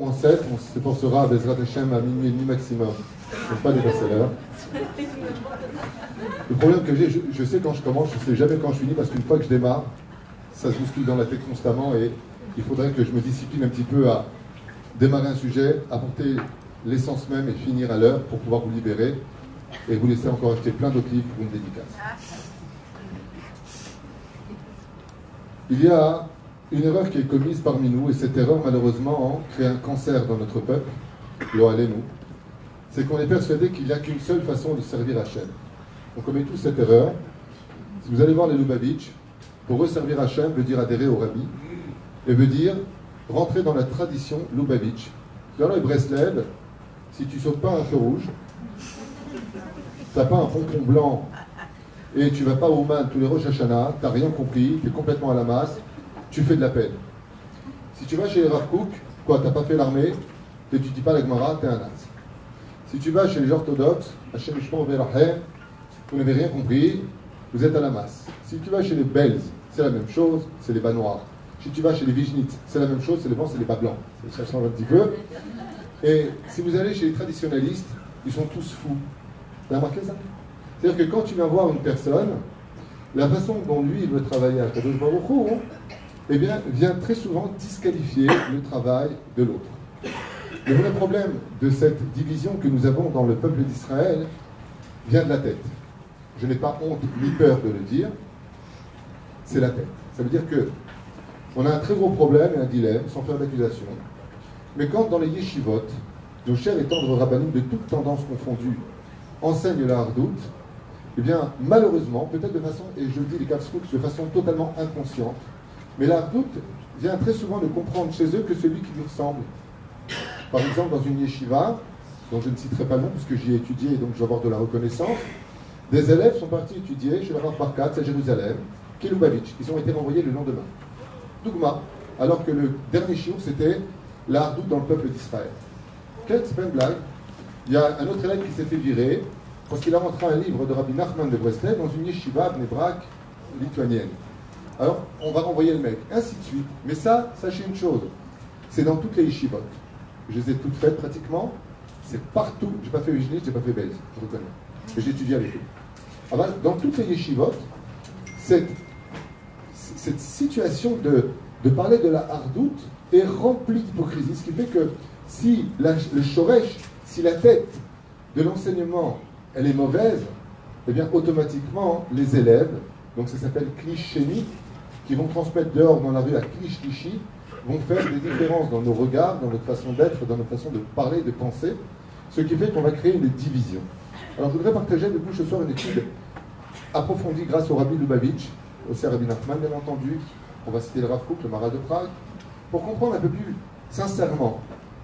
En 7, on s'efforcera à Bezrat Hashem à minuit et demi maximum. Donc pas dépasser l'heure. Le problème que j'ai, je sais quand je commence, je ne sais jamais quand je finis, parce qu'une fois que je démarre, ça se bouscule dans la tête constamment et il faudrait que je me discipline un petit peu à démarrer un sujet, apporter l'essence même et finir à l'heure pour pouvoir vous libérer et vous laisser encore acheter plein d'autres livres pour une dédicace. Il y a une erreur qui est commise parmi nous, et cette erreur, malheureusement, crée un cancer dans notre peuple, lo alenu, c'est qu'on est persuadé qu'il n'y a qu'une seule façon de servir Hachem. On commet tous cette erreur. Si vous allez voir les Lubavitch, pour eux, servir Hachem veut dire adhérer au Rabbi, et veut dire rentrer dans la tradition Lubavitch. Dans les Breslev, si tu sautes pas un feu rouge, tu n'as pas un pompon blanc, et tu vas pas au Man tous les Rosh Hashanah, tu n'as rien compris, tu es complètement à la masse, tu fais de la peine. Si tu vas chez les Rav Kook, quoi, t'as pas fait l'armée, et tu dis pas la Gemara, t'es un as. Si tu vas chez les orthodoxes, Hashem Yishmor V'Rachem, vous n'avez rien compris, vous êtes à la masse. Si tu vas chez les Belges, c'est la même chose, c'est les bas noirs. Si tu vas chez les Vijnites, c'est la même chose, c'est les blancs, c'est les bas blancs. Ça change un petit peu. Et si vous allez chez les traditionalistes, ils sont tous fous. Vous avez remarqué ça? C'est-à-dire que quand tu viens voir une personne, la façon dont lui, il veut travailler à Kadosh Baruch Hu, eh bien, vient très souvent disqualifier le travail de l'autre. Le vrai problème de cette division que nous avons dans le peuple d'Israël vient de la tête. Je n'ai pas honte ni peur de le dire, c'est la tête. Ça veut dire que on a un très gros problème et un dilemme, sans faire d'accusation. Mais quand dans les yeshivot, nos chers et tendres rabbinim de toutes tendances confondues enseignent la hardout, eh bien, malheureusement, peut-être de façon, et je le dis les Kafsrouk, de façon totalement inconsciente, mais la hardout vient très souvent ne comprendre chez eux que celui qui lui ressemble. Par exemple, dans une yeshiva, dont je ne citerai pas le nom, puisque j'y ai étudié et donc je vais avoir de la reconnaissance, des élèves sont partis étudier chez le Rav Barkat à Jérusalem, qui est Lubavitch. Ils ont été renvoyés le lendemain. Dougma, alors que le dernier shiur, c'était la hardout dans le peuple d'Israël. C'est pas une blague. Il y a un autre élève qui s'est fait virer parce qu'il a rentré un livre de Rabbi Nachman de Breslev dans une yeshiva Bnei Brak lituanienne. Alors, on va renvoyer le mec, ainsi de suite. Mais ça, sachez une chose, c'est dans toutes les yeshivot. Je les ai toutes faites pratiquement, c'est partout. J'ai pas fait Vijnit, j'ai pas fait Belz, je reconnais. Mais j'ai étudié avec eux. Alors, dans toutes les yeshivot, cette situation de parler de la hardout est remplie d'hypocrisie. Ce qui fait que si le shoresh, si la tête de l'enseignement, elle est mauvaise, eh bien automatiquement, les élèves, donc ça s'appelle klisheni, qui vont transmettre dehors dans la rue à klish-klishi, vont faire des différences dans nos regards, dans notre façon d'être, dans notre façon de parler, de penser, ce qui fait qu'on va créer une division. Alors je voudrais partager avec vous ce soir une étude approfondie grâce au Rabbi Lubavitch, aussi à Rabbi Nachman bien entendu, on va citer le Rav Kook, le Marat de Prague, pour comprendre un peu plus sincèrement,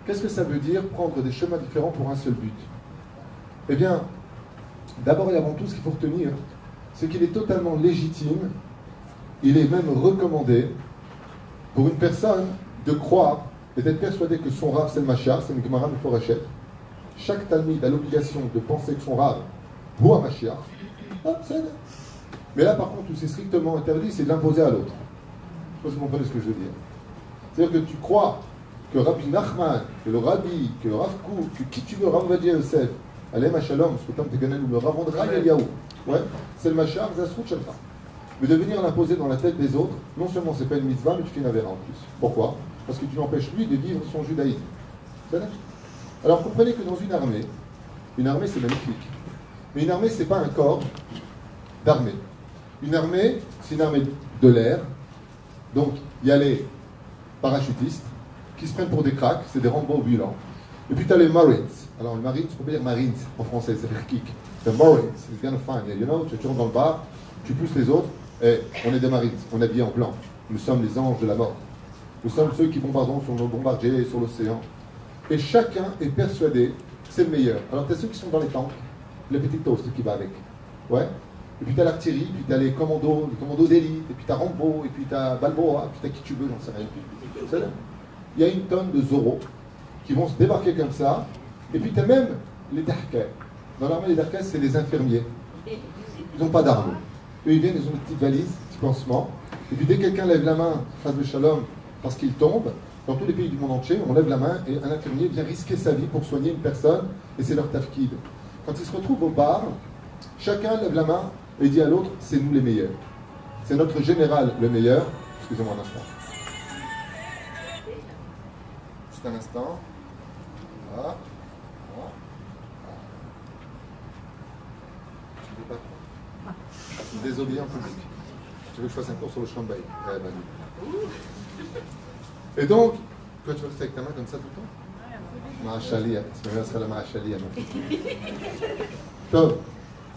qu'est-ce que ça veut dire prendre des chemins différents pour un seul but? Eh bien, d'abord et avant tout, ce qu'il faut retenir, c'est qu'il est totalement légitime, il est même recommandé pour une personne de croire et d'être persuadé que son Rav c'est le Mashiach, c'est une Gemara Meforachet. Chaque Talmid a l'obligation de penser que son Rav vaut un Mashiach. Mais là, par contre, où c'est strictement interdit, c'est de l'imposer à l'autre. Je ne sais pas si vous comprenez ce que je veux dire. C'est-à-dire que tu crois que Rabbi Nachman, que le Rabbi, que le Rav Kook, que qui tu veux, Rav Vadia Yosef, Alem Shalom, ce que tu as ou le Rav Andra Eliaou, ouais, c'est le Mashiach, Zasrut Shalcha. Mais de venir l'imposer dans la tête des autres, non seulement c'est pas une mitzvah, mais tu fais une avéra en plus. Pourquoi? Parce que tu l'empêches lui de vivre son judaïsme. Alors comprenez que dans une armée c'est magnifique, mais une armée c'est pas un corps d'armée. Une armée, c'est une armée de l'air, donc il y a les parachutistes qui se prennent pour des cracks, c'est des Rambo violents. Et puis tu as les Marines. Alors les Marines, on peut pas dire Marines en français, ça veut dire kick. The Marines, it's gonna find, you know, tu rentres dans le bar, tu pousses les autres, et on est des Marines, on est habillés en blanc. Nous sommes les anges de la mort. Nous sommes ceux qui bombarderont sur nos bombardiers et sur l'océan. Et chacun est persuadé que c'est le meilleur. Alors tu as ceux qui sont dans les tanks, le petit toast qui va avec. Ouais. Et puis tu as l'artillerie, puis tu as les commandos d'élite, et puis tu as Rambo, et puis tu as Balboa, et puis tu as qui tu veux, j'en sais rien. Il y a une tonne de Zorro qui vont se débarquer comme ça, et puis tu as même les Darkais. Dans l'armée, les Darkais, c'est les infirmiers. Ils n'ont pas d'armes. Eux, ils ont une petite valise, petit pansement, et puis dès que quelqu'un lève la main, face de shalom, parce qu'il tombe, Dans tous les pays du monde entier, on lève la main et un infirmier vient risquer sa vie pour soigner une personne, et c'est leur tafkid. Quand ils se retrouvent au bar, chacun lève la main et dit à l'autre, c'est nous les meilleurs. C'est notre général le meilleur. Excusez-moi un instant. Juste un instant. Voilà. Voilà. Je ne veux pas. Je suis désobéi en public. Tu veux que je fasse un cours sur le Shambaï? Et donc, toi tu veux rester avec ta main comme ça tout le temps? Ma'ashalia. C'est vrai, ça sera la ma'ashalia. Top.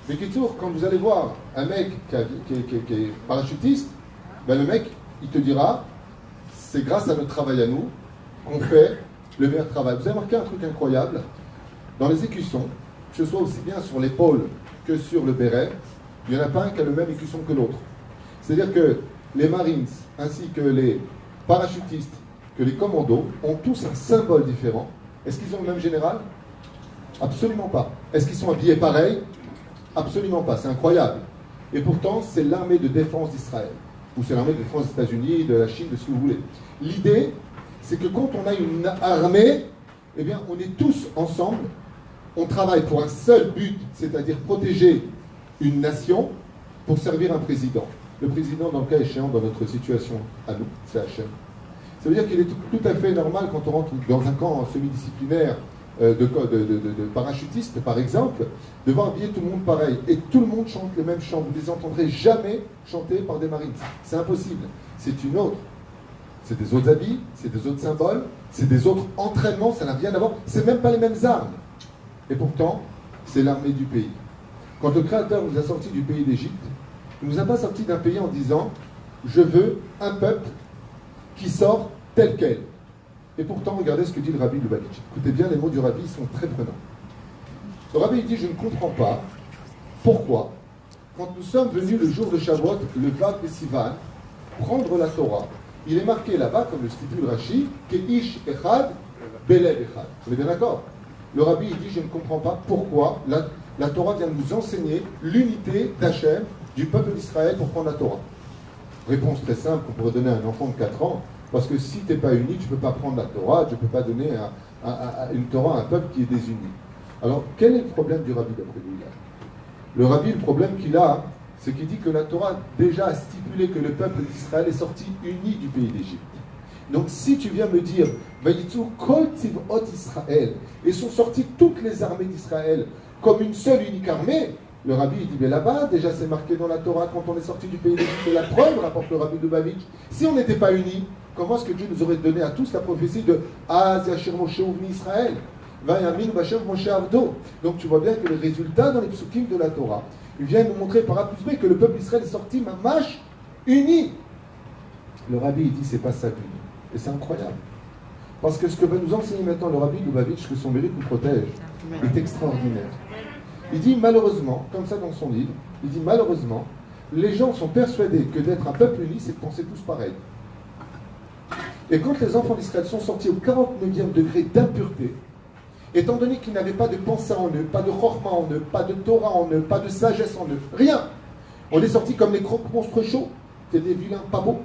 Mais Kitsour, quand vous allez voir un mec qui est parachutiste, ben le mec, il te dira, c'est grâce à notre travail à nous qu'on fait le meilleur travail. Vous avez remarqué un truc incroyable? Dans les écussons, que ce soit aussi bien sur l'épaule que sur le béret, il n'y en a pas un qui a le même écusson que l'autre. C'est-à-dire que les Marines, ainsi que les parachutistes, que les commandos, ont tous un symbole différent. Est-ce qu'ils ont le même général? Absolument pas. Est-ce qu'ils sont habillés pareil? Absolument pas. C'est incroyable. Et pourtant, c'est l'armée de défense d'Israël. Ou c'est l'armée de défense des États-Unis, de la Chine, de ce que vous voulez. L'idée, c'est que quand on a une armée, eh bien, on est tous ensemble. On travaille pour un seul but, c'est-à-dire protéger une nation pour servir un président. Le président, dans le cas échéant, dans notre situation à nous, c'est Hachem. Ça veut dire qu'il est tout à fait normal quand on rentre dans un camp semi-disciplinaire de parachutistes, par exemple, de voir habiller tout le monde pareil. Et tout le monde chante les mêmes chants. Vous ne les entendrez jamais chanter par des marines. C'est impossible. C'est une autre. C'est des autres habits, c'est des autres symboles, c'est des autres entraînements, ça n'a rien à voir. C'est même pas les mêmes armes. Et pourtant, c'est l'armée du pays. Quand le Créateur nous a sortis du pays d'Égypte, il ne nous a pas sortis d'un pays en disant « Je veux un peuple qui sort tel quel ». Et pourtant, regardez ce que dit le Rabbi Lubavitch. Écoutez bien, les mots du Rabbi sont très prenants. Le Rabbi dit « Je ne comprends pas pourquoi, quand nous sommes venus le jour de Shavuot, le Vav et Sivan, prendre la Torah, il est marqué là-bas, comme le stipule Rashi, « Keish echad, belev echad ». Vous êtes bien d'accord? Le Rabbi il dit « Je ne comprends pas pourquoi la Torah vient nous enseigner l'unité d'Hachem, du peuple d'Israël pour prendre la Torah. » Réponse très simple qu'on pourrait donner à un enfant de 4 ans, parce que si tu n'es pas uni, tu ne peux pas prendre la Torah, tu ne peux pas donner une Torah à un peuple qui est désuni. Alors, quel est le problème du Rabbi d'après lui? Le Rabbi, le problème qu'il a, c'est qu'il dit que la Torah déjà a stipulé que le peuple d'Israël est sorti uni du pays d'Égypte. Donc si tu viens me dire, Vayitzu kol tzivot Israël, et sont sorties toutes les armées d'Israël comme une seule unique armée, le Rabbi il dit, mais là-bas, déjà c'est marqué dans la Torah quand on est sorti du pays d'Égypte, et la preuve, rapporte le Rabbi Lubavitch, si on n'était pas unis, comment est-ce que Dieu nous aurait donné à tous la prophétie de Az Yashir Moshe Uvni Israël, Vayamin Vashem Moshe Avdo? Donc tu vois bien que les résultats dans les psukim de la Torah, ils viennent nous montrer par A plus B que le peuple d'Israël est sorti mamash uni. Le Rabbi il dit, c'est pas ça l'uni. Et c'est incroyable. Parce que ce que va nous enseigner maintenant le Rabbi Lubavitch, que son mérite nous protège, est extraordinaire. Il dit malheureusement, comme ça dans son livre, il dit malheureusement, les gens sont persuadés que d'être un peuple uni, c'est de penser tous pareil. Et quand les enfants d'Israël sont sortis au 49e degré d'impureté, étant donné qu'ils n'avaient pas de pensée en eux, pas de chorma en eux, pas de Torah en eux, pas de sagesse en eux, rien. On est sortis comme les crocs monstres chauds, c'est des vilains pas beaux.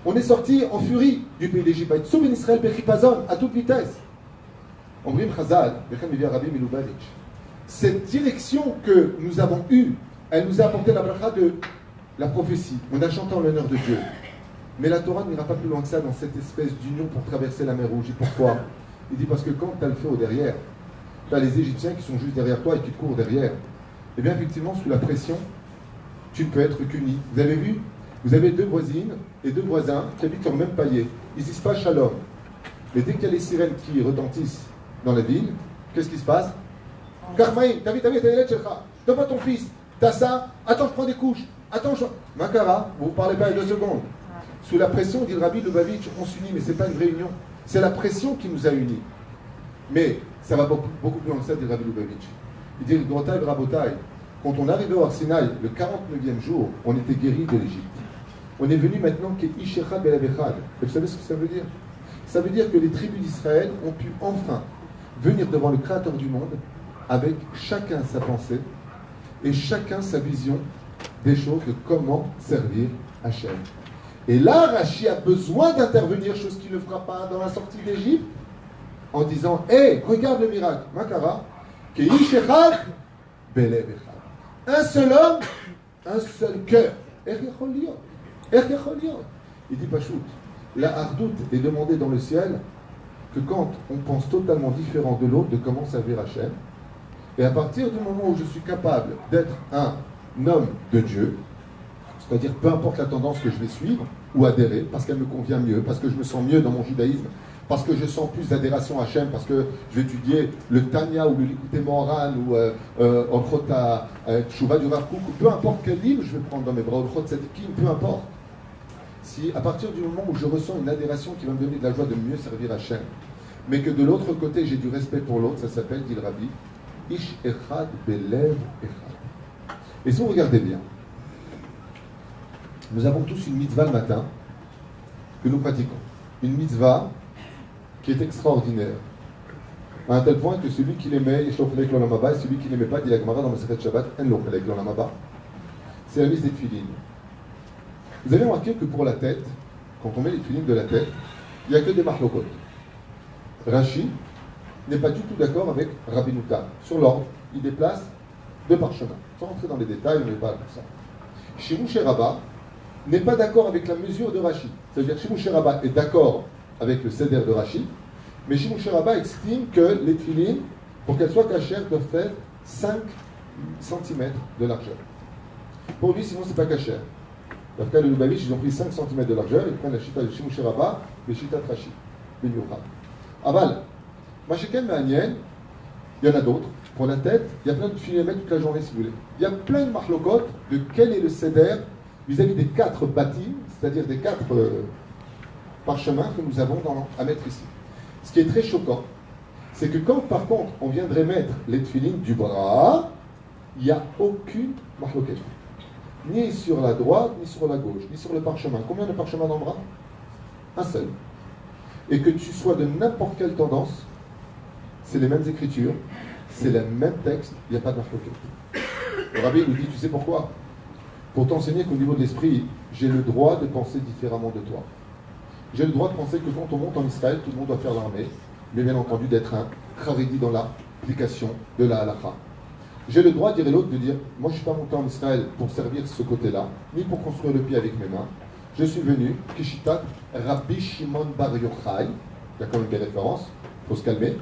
On est sortis en furie du pays d'Égypte, Soubin Israël Bechipazon, à toute vitesse. Ombrim Chazal, Bechem Evia Rabbi Milubavitch. Cette direction que nous avons eue, elle nous a apporté la bracha de la prophétie. On a chanté en l'honneur de Dieu. Mais la Torah n'ira pas plus loin que ça dans cette espèce d'union pour traverser la mer Rouge. Et pourquoi? Il dit parce que quand tu as le feu au derrière, tu as les Égyptiens qui sont juste derrière toi et qui te courent derrière. Et bien effectivement, sous la pression, tu ne peux être qu'uni. Vous avez vu? Vous avez deux voisines et deux voisins qui habitent sur le même palier. Ils ne disent pas shalom. Mais dès qu'il y a les sirènes qui retentissent dans la ville, qu'est-ce qui se passe? Karmaï, t'as vu, donne pas ton fils, t'as ça, attends, je prends des couches, attends, je... Makara, vous ne parlez pas à 2 secondes. Sous la pression, dit le Rabbi Lubavitch, on s'unit, mais ce n'est pas une réunion. C'est la pression qui nous a unis. Mais ça va beaucoup plus loin que ça, dit le Rabbi Lubavitch. Il dit, Grotaï Rabotaï, quand on est arrivé au Arsinaï, le 49e jour, on était guéris de l'Égypte. On est venu maintenant que Ishechad Belabechad. Et vous savez ce que ça veut dire? Ça veut dire que les tribus d'Israël ont pu enfin venir devant le Créateur du monde avec chacun sa pensée et chacun sa vision des choses de comment servir Hachem. Et là, Rachi a besoin d'intervenir, chose qu'il ne fera pas dans la sortie d'Égypte, en disant, hé, regarde le miracle, Makara, Keish Echad, Belev Echad. Un seul homme, un seul cœur. Il dit Pachout, la hardoute est demandée dans le ciel que quand on pense totalement différent de l'autre de comment servir Hachem. Et à partir du moment où je suis capable d'être un homme de Dieu, c'est-à-dire peu importe la tendance que je vais suivre ou adhérer, parce qu'elle me convient mieux, parce que je me sens mieux dans mon judaïsme, parce que je sens plus d'adhération à Hachem, parce que je vais étudier le Tanya ou le Likutei Moharan ou Orchot Tshuva du Rav Kook, ou peu importe quel livre je vais prendre dans mes bras, Orchot Tzadikim, peu importe. Si à partir du moment où je ressens une adhération qui va me donner de la joie de mieux servir Hachem, mais que de l'autre côté j'ai du respect pour l'autre, ça s'appelle, dit le Rabbi, Ish Echad Belev Echad. Et si vous regardez bien, nous avons tous une mitzvah le matin que nous pratiquons. Une mitzvah qui est extraordinaire. À un tel point que celui qui l'aimait, et celui qui n'aimait pas, dit la Gemara dans Masechet Shabbat, c'est la mise des tefilines. Vous avez remarqué que pour la tête, quand on met les tefilines de la tête, il n'y a que des mahlokot. Rashi n'est pas du tout d'accord avec Rabbi Nuta. Sur l'ordre, il déplace deux parchemins. Sans rentrer dans les détails, on n'est pas comme ça. Shimouche Rabba n'est pas d'accord avec la mesure de Rashi. C'est-à-dire que Shimouche Rabba est d'accord avec le seder de Rashi, mais Shimouche Rabba estime que les tefilines, pour qu'elles soient cachères, doivent faire 5 cm de largeur. Pour lui, sinon, c'est pas cachère. Dans le cas de Lubavitch, ils ont pris 5 cm de largeur, ils prennent la chita de Shimouche Rabba, et chita de Rashi. Aval, Macheken Ma'anien, il y en a d'autres. Pour la tête, il y a plein de tefilines à mettre toute la journée, si vous voulez. Il y a plein de machlokot de quel est le seder vis-à-vis des 4 bâtis, c'est-à-dire des 4 parchemins que nous avons à mettre ici. Ce qui est très choquant, c'est que quand par contre on viendrait mettre les tefilines du bras, il n'y a aucune mahloket. Ni sur la droite, ni sur la gauche, ni sur le parchemin. Combien de parchemins dans le bras? Un seul. Et que tu sois de n'importe quelle tendance, c'est les mêmes écritures, c'est le même texte, il n'y a pas de mahloket. Le Rabbi nous dit, tu sais pourquoi? Pour t'enseigner qu'au niveau de l'esprit, j'ai le droit de penser différemment de toi. J'ai le droit de penser que quand on monte en Israël, tout le monde doit faire l'armée, mais bien entendu d'être un charidi dans l'application de la halakha. J'ai le droit, dirait l'autre, de dire, moi je ne suis pas monté en Israël pour servir ce côté-là, ni pour construire le pied avec mes mains. Je suis venu, Kishitat, Rabbi Shimon Bar Yochai, il y a quand même des références, il faut se calmer.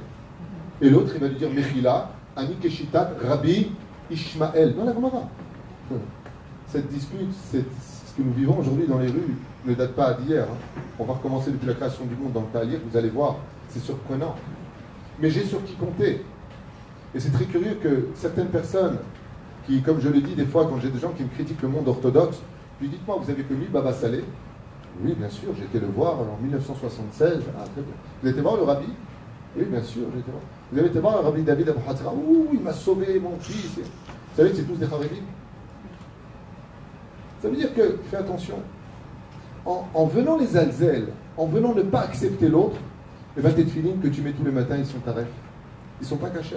Et l'autre, il va lui dire, Mechila, Ani Kishitat, Rabbi Ishmael, dans la Gemara. Cette dispute, ce que nous vivons aujourd'hui dans les rues, ne date pas d'hier. On va recommencer depuis la création du monde dans le Talir, vous allez voir, c'est surprenant. Mais j'ai sur qui compter. Et c'est très curieux que certaines personnes, qui, comme je le dis des fois, quand j'ai des gens qui me critiquent le monde orthodoxe, je lui dis, dites-moi, vous avez connu Baba Saleh? Oui, bien sûr, j'ai été le voir en 1976. Ah, très bien. Vous avez été voir le rabbi? Oui, bien sûr, j'ai été voir. Vous avez été voir le rabbi David Abu Hatzra? Ouh, il m'a sauvé, mon fils. Vous savez que c'est tous des Haredim. Ça veut dire que, fais attention, en venant les alzels, en venant ne pas accepter l'autre, eh bien tes tefilines que tu mets tous les matins, ils sont tarifs. Ils ne sont pas cachers.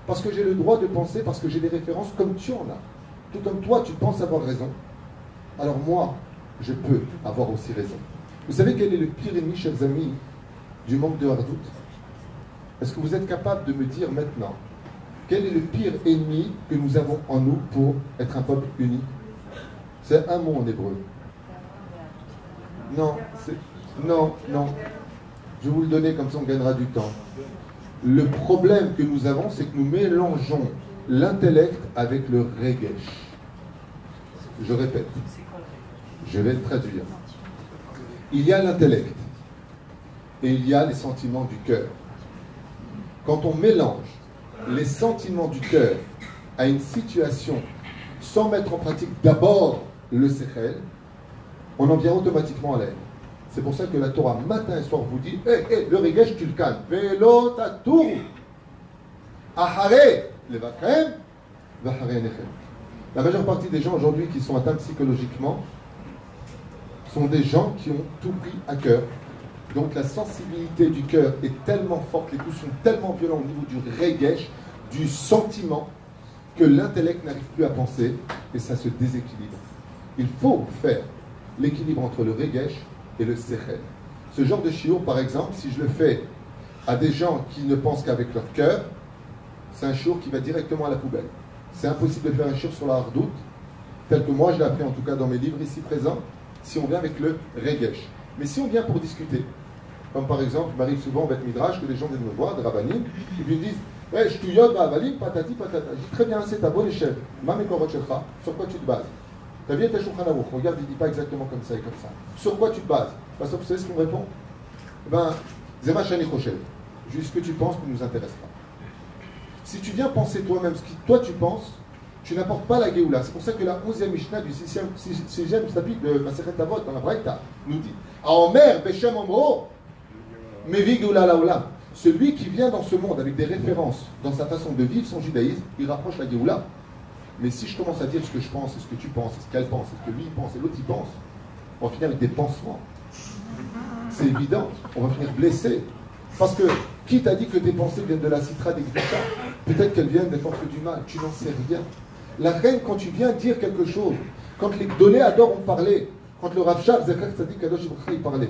Parce que j'ai le droit de penser, parce que j'ai des références comme tu en as. Tout comme toi, tu penses avoir raison. Alors moi, je peux avoir aussi raison. Vous savez quel est le pire ennemi, chers amis, du manque de hardout? Est-ce que vous êtes capable de me dire maintenant quel est le pire ennemi que nous avons en nous pour être un peuple uni? C'est un mot en hébreu. Non, non. Je vais vous le donner, comme ça on gagnera du temps. Le problème que nous avons, c'est que nous mélangeons l'intellect avec le regesh. Je répète. Je vais le traduire. Il y a l'intellect et il y a les sentiments du cœur. Quand on mélange les sentiments du cœur à une situation sans mettre en pratique d'abord le sechel, on en vient automatiquement à l'aide. C'est pour ça que la Torah, matin et soir, vous dit le regesh, tu le calmes. Velo tatour. Ahare levakrem, vahare nechem. La majeure partie des gens aujourd'hui qui sont atteints psychologiquement sont des gens qui ont tout pris à cœur. Donc la sensibilité du cœur est tellement forte, les coups sont tellement violents au niveau du regesh, du sentiment, que l'intellect n'arrive plus à penser et ça se déséquilibre. Il faut faire l'équilibre entre le regesh et le sechel. Ce genre de shiur, par exemple, si je le fais à des gens qui ne pensent qu'avec leur cœur, c'est un shiur qui va directement à la poubelle. C'est impossible de faire un shiur sur la hardout, tel que moi je l'ai appris en tout cas dans mes livres ici présents, si on vient avec le regesh. Mais si on vient pour discuter, comme par exemple, il m'arrive souvent avec Midrash que les gens viennent me voir, de Rabbanim, et puis ils me disent ouais, je te yod, Avalim, patati, patata. Je dis très bien, c'est ta bonne échelle. Sur quoi tu te bases? T'as vu ta Shulchan Aruch? Regarde, il ne dit pas exactement comme ça et comme ça. Sur quoi tu te bases? Parce que vous savez ce qu'on me répond? Eh bien, Zema Shani Choshev. Juste ce que tu penses ne nous intéresse pas. Si tu viens penser toi-même ce que toi tu penses, tu n'apportes pas la Géoula. C'est pour ça que la 11e Mishnah du 6e chapitre de Masechet Avot, dans la Braïta, nous dit Aomer Beshem Omro, Mevi Géoula Laolam. Celui qui vient dans ce monde avec des références dans sa façon de vivre son judaïsme, il rapproche la Géoula. Mais si je commence à dire ce que je pense, et ce que tu penses, et ce qu'elle pense, et ce que lui pense, et l'autre il pense, on va finir avec des pansements. C'est évident, on va finir blessé. Parce que, qui t'a dit que tes pensées viennent de la citra des Gdusha? Peut-être qu'elles viennent des forces du mal, tu n'en sais rien. La reine, quand tu viens dire quelque chose, quand les Gdolé Ador ont parlé, quand le Rav Shach, Zechar Tzadik Kadosh Ibrahim, il parlait,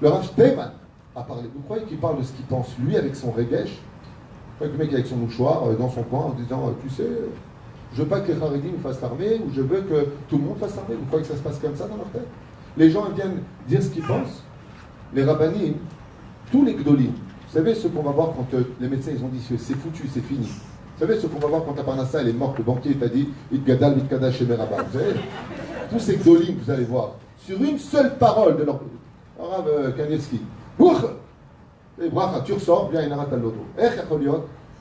le Rav Shteiman a parlé, vous croyez qu'il parle de ce qu'il pense, lui, avec son regesh? Vous croyez que le mec avec son mouchoir dans son coin en disant, tu sais, je veux pas que les Haredim fassent l'armée, ou je veux que tout le monde fasse l'armée? Vous croyez que ça se passe comme ça dans leur tête? Les gens viennent dire ce qu'ils pensent. Les rabbanim, tous les gdolim, vous savez ce qu'on va voir quand les médecins ils ont dit c'est foutu, c'est fini. Vous savez ce qu'on va voir quand la Parnassa elle est morte, le banquier t'a dit Itgadal, Itkadash, Shemerabah. Vous savez, tous ces gdolim, vous allez voir, sur une seule parole de leur Rav Kanievski, et bracha, tu ressors, bien une arata l'auto.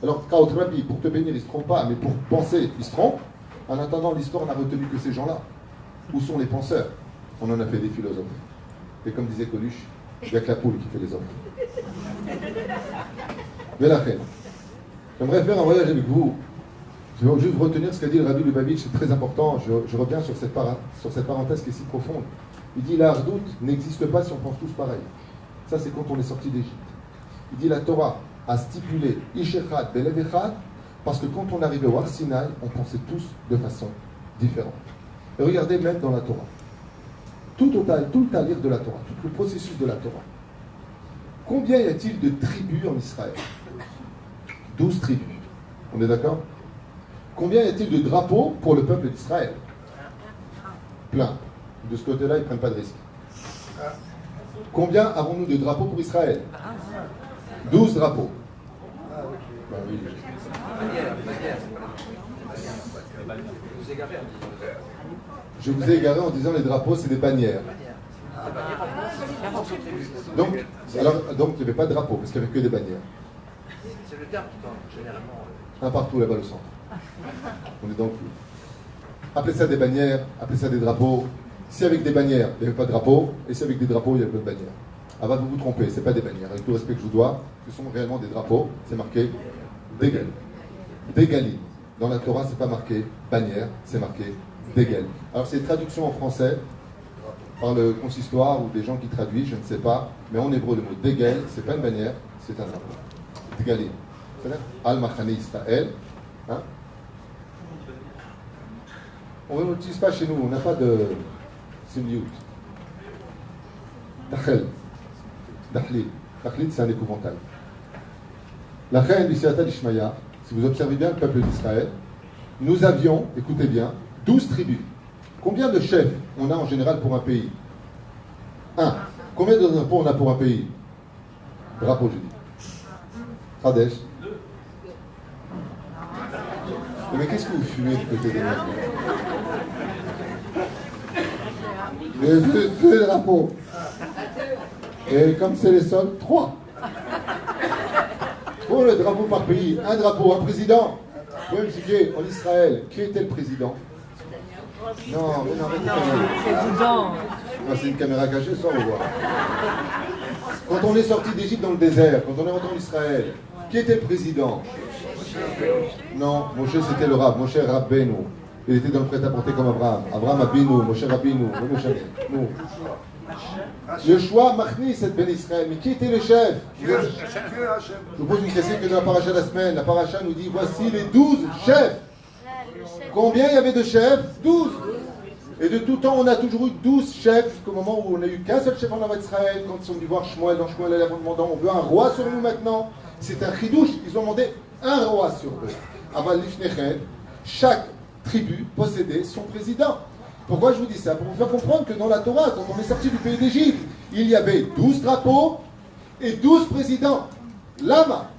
Alors, Kaot Rabbi, pour te bénir, il ne se trompe pas, mais pour penser, il se trompe. En attendant, l'histoire n'a retenu que ces gens-là. Où sont les penseurs? On en a fait des philosophes. Et comme disait Coluche, il n'y a que la poule qui fait les hommes. Mais la reine. J'aimerais faire un voyage avec vous. Je vais juste retenir ce qu'a dit le Rabbi Lubavitch, c'est très important. Je reviens sur cette parenthèse qui est si profonde. Il dit la hardout n'existe pas si on pense tous pareil. Ça, c'est quand on est sorti d'Égypte. Il dit la Torah a stipulé Ishechad Belev Echad parce que quand on arrivait au Har Sinaï, on pensait tous de façon différente. Et regardez même dans la Torah. Tout le talir de la Torah, tout le processus de la Torah. Combien y a-t-il de tribus en Israël? 12 tribus. On est d'accord? Combien y a-t-il de drapeaux pour le peuple d'Israël? Plein. De ce côté-là, ils ne prennent pas de risque. Combien avons-nous de drapeaux pour Israël? 12 drapeaux. Ben oui. Je vous ai égaré en disant les drapeaux, c'est des bannières. Donc, il n'y avait pas de drapeau, parce qu'il n'y avait que des bannières. C'est le terme qui tombe généralement. Un partout là-bas le centre. On est dans le flou. Appelez ça des bannières, appelez ça des drapeaux. Si avec des bannières, il n'y avait pas de drapeau, et si avec des drapeaux, il n'y avait pas de bannières. Avant de vous tromper, ce n'est pas des bannières. Avec tout le respect que je vous dois, ce sont réellement des drapeaux. C'est marqué Dégel. Dégali. Dans la Torah, ce n'est pas marqué bannière, c'est marqué Dégel. Alors c'est une traduction en français par le consistoire ou des gens qui traduisent, je ne sais pas. Mais en hébreu, le mot Dégel, ce n'est pas une bannière, c'est un drapeau. Dégali. Al-Machane Israël. Hein? On ne l'utilise pas chez nous, on n'a pas de simliout. Dachel. Dachlil. Dachlil, c'est un épouvantail. La reine du Siyata d'Ishmaïa, si vous observez bien le peuple d'Israël, nous avions, écoutez bien, 12 tribus. Combien de chefs on a en général pour un pays? 1. Combien de drapeaux on a pour un pays? Drapeau, je dis. Kadesh. Mais qu'est-ce que vous fumez de côté des mains? Deux drapeaux. Et comme c'est les seuls, 3. Pour le drapeau par pays, un drapeau, un président. Vous pouvez m'expliquer, en Israël, qui était le président? Non, mais arrêtez. Non, c'est une caméra cachée, ça on va voir. Quand on est sorti d'Égypte dans le désert, quand on est rentré en Israël, qui était le président? Non, Moshe c'était le Rav, Moshe Rabbeinu. Il était dans le prêt-à-porter comme Abraham. Abraham Abinu, Moshe Rabbeinu, nous. Yoshua Machnis et Ben Israël. Mais qui était le chef? Je vous pose une question que dans la paracha de la semaine. La paracha nous dit voici les 12 chefs. Combien il y avait de chefs? 12. Et de tout temps, on a toujours eu 12 chefs, jusqu'au moment où on n'a eu qu'un seul chef en Israël, quand ils sont venus voir Shmuel, dans Shmuel, en demandant, on veut un roi sur nous maintenant. C'est un chidouche, ils ont demandé un roi sur eux. Aval Lifnechel, chaque tribu possédait son président. Pourquoi je vous dis ça? Pour vous faire comprendre que dans la Torah, quand on est sorti du pays d'Égypte, il y avait 12 drapeaux et 12 présidents. Lama.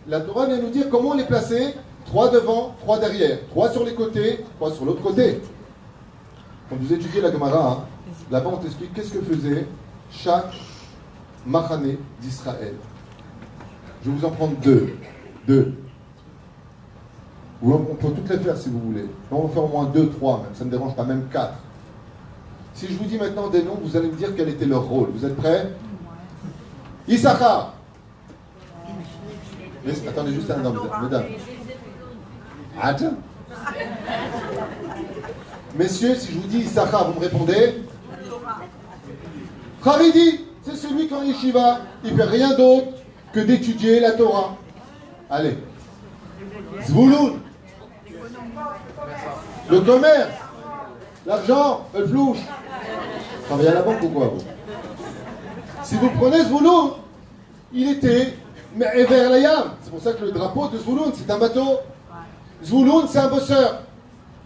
La Torah vient nous dire comment les placer. 3 devant, 3 derrière. 3 sur les côtés, 3 sur l'autre côté. Quand vous étudiez la Gemara, hein, là-bas on t'explique qu'est-ce que faisait chaque machané d'Israël. Je vais vous en prendre deux. Ou on peut toutes les faire si vous voulez. On va faire au moins 2, 3 même, ça ne me dérange pas, même 4. Si je vous dis maintenant des noms, vous allez me dire quel était leur rôle. Vous êtes prêts? Issachar. Attendez juste un homme, mesdames. Attends. Messieurs, si je vous dis Issachar, vous me répondez? Haridi, c'est celui qui en yeshiva, il ne fait rien d'autre que d'étudier la Torah. Allez. Zvouloun, le commerce, l'argent, le flouche. Travaillez à la banque ou quoi, vous? Si vous prenez Zvouloun, il était vers la Yam. C'est pour ça que le drapeau de Zvouloun, c'est un bateau. Zvouloun, c'est un bosseur.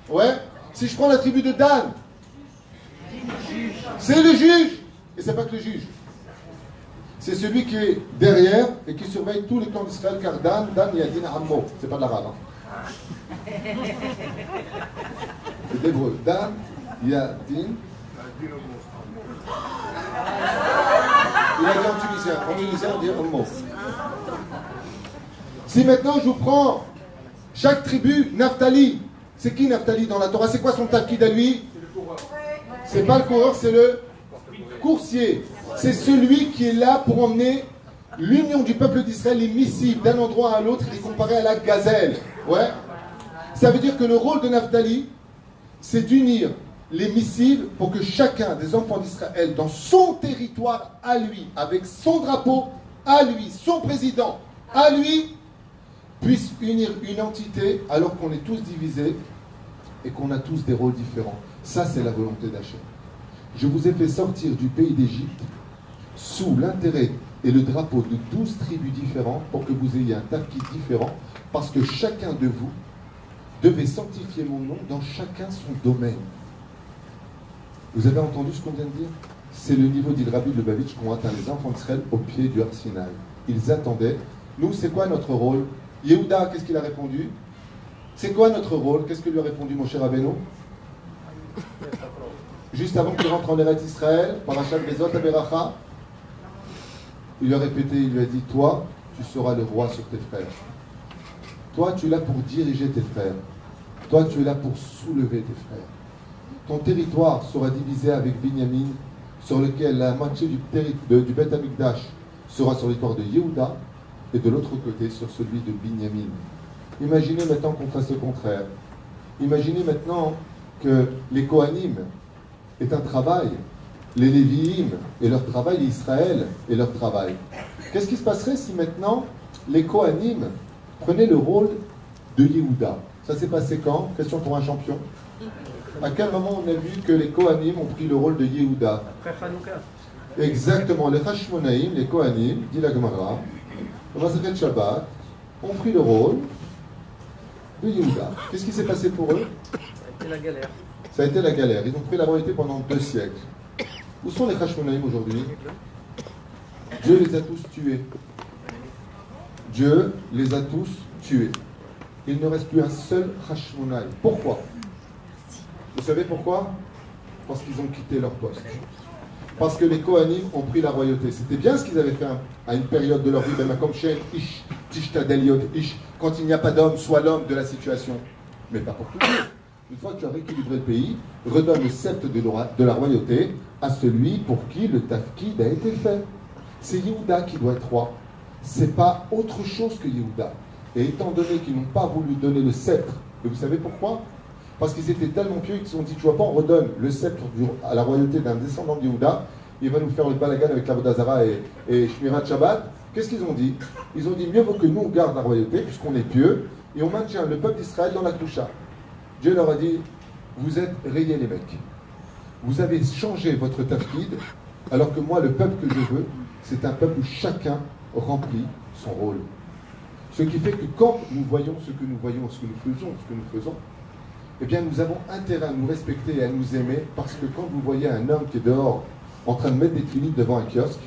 Ouais. Si je prends la tribu de Dan, c'est le juge. Et c'est pas que le juge. C'est celui qui est derrière et qui surveille tous les clans d'Israël, car Dan, Yadin, Ammo. C'est pas de l'arabe. Hein. C'est d'hébreu. Dan, Yadin. Il a dit en tunisien. En tunisien, on dit Ammo. Si maintenant je vous prends chaque tribu, Naphtali. C'est qui Naphtali dans la Torah? C'est quoi son tafkid à lui? C'est pas le coureur, c'est le coursier. C'est celui qui est là pour emmener l'union du peuple d'Israël, les missives d'un endroit à l'autre, il est comparé à la gazelle. Ouais. Ça veut dire que le rôle de Naphtali, c'est d'unir les missives pour que chacun des enfants d'Israël, dans son territoire à lui, avec son drapeau à lui, son président à lui, puisse unir une entité alors qu'on est tous divisés et qu'on a tous des rôles différents. Ça, c'est la volonté d'Hachem. Je vous ai fait sortir du pays d'Égypte sous l'intérêt et le drapeau de 12 tribus différentes pour que vous ayez un tafkid différent, parce que chacun de vous devait sanctifier mon nom dans chacun son domaine. Vous avez entendu ce qu'on vient de dire? C'est le niveau d'Il-Rabbi de Lubavitch qu'ont atteint les enfants d'Israël au pied du Har Sinaï. Ils attendaient. Nous, c'est quoi notre rôle? Yehuda, qu'est-ce qu'il a répondu? C'est quoi notre rôle? Qu'est-ce que lui a répondu mon cher Rabbeinu? Juste avant qu'il rentre en Eretz Israël, Parashat Bezot Aberacha, il lui a répété, il lui a dit, toi, tu seras le roi sur tes frères. Toi, tu es là pour diriger tes frères. Toi, tu es là pour soulever tes frères. Ton territoire sera divisé avec Binyamin, sur lequel la moitié du Beth Amikdash sera sur le territoire de Yehuda, et de l'autre côté sur celui de Binyamin. Imaginez maintenant qu'on fasse le contraire. Imaginez maintenant que les Kohanim est un travail, les Lévi'im et leur travail, les Israël et leur travail. Qu'est-ce qui se passerait si maintenant les Kohanim prenaient le rôle de Yehuda? Ça s'est passé quand? Question pour un champion. À quel moment on a vu que les Kohanim ont pris le rôle de Yehuda? Après Hanouka. Exactement, les Hashmonaïm, les Kohanim, dit la Gemara, le Masechet Shabbat, ont pris le rôle de Yehuda. Qu'est-ce qui s'est passé pour eux? Ça a été la galère. Ça a été la galère. Ils ont pris la royauté pendant 2 siècles. Où sont les Hashmonaïm aujourd'hui? Dieu les a tous tués. Dieu les a tous tués. Il ne reste plus un seul Hashmonaï. Pourquoi? Vous savez pourquoi? Parce qu'ils ont quitté leur poste. Parce que les Kohanim ont pris la royauté. C'était bien ce qu'ils avaient fait à une période de leur vie, même comme Shem, Ish, Tishtadel Yod, Ish, quand il n'y a pas d'homme, sois l'homme de la situation. Mais pas pour toujours. Une fois que tu as rééquilibré le pays, redonne le sceptre de la royauté à celui pour qui le tafkid a été fait. C'est Yehuda qui doit être roi. C'est pas autre chose que Yehuda. Et étant donné qu'ils n'ont pas voulu donner le sceptre, et vous savez pourquoi? Parce qu'ils étaient tellement pieux qu'ils se sont dit, tu vois pas, on redonne le sceptre à la royauté d'un descendant de Yehuda, il va nous faire le balagan avec la Vodazara et Shmirat Shabbat. Qu'est-ce qu'ils ont dit? Ils ont dit, mieux vaut que nous on garde la royauté, puisqu'on est pieux, et on maintient le peuple d'Israël dans la Klusha. Dieu leur a dit, vous êtes rayés les mecs. Vous avez changé votre tafkid, alors que moi, le peuple que je veux, c'est un peuple où chacun remplit son rôle. Ce qui fait que quand nous voyons ce que nous voyons, ce que nous faisons, eh bien nous avons intérêt à nous respecter et à nous aimer, parce que quand vous voyez un homme qui est dehors en train de mettre des tefilines devant un kiosque,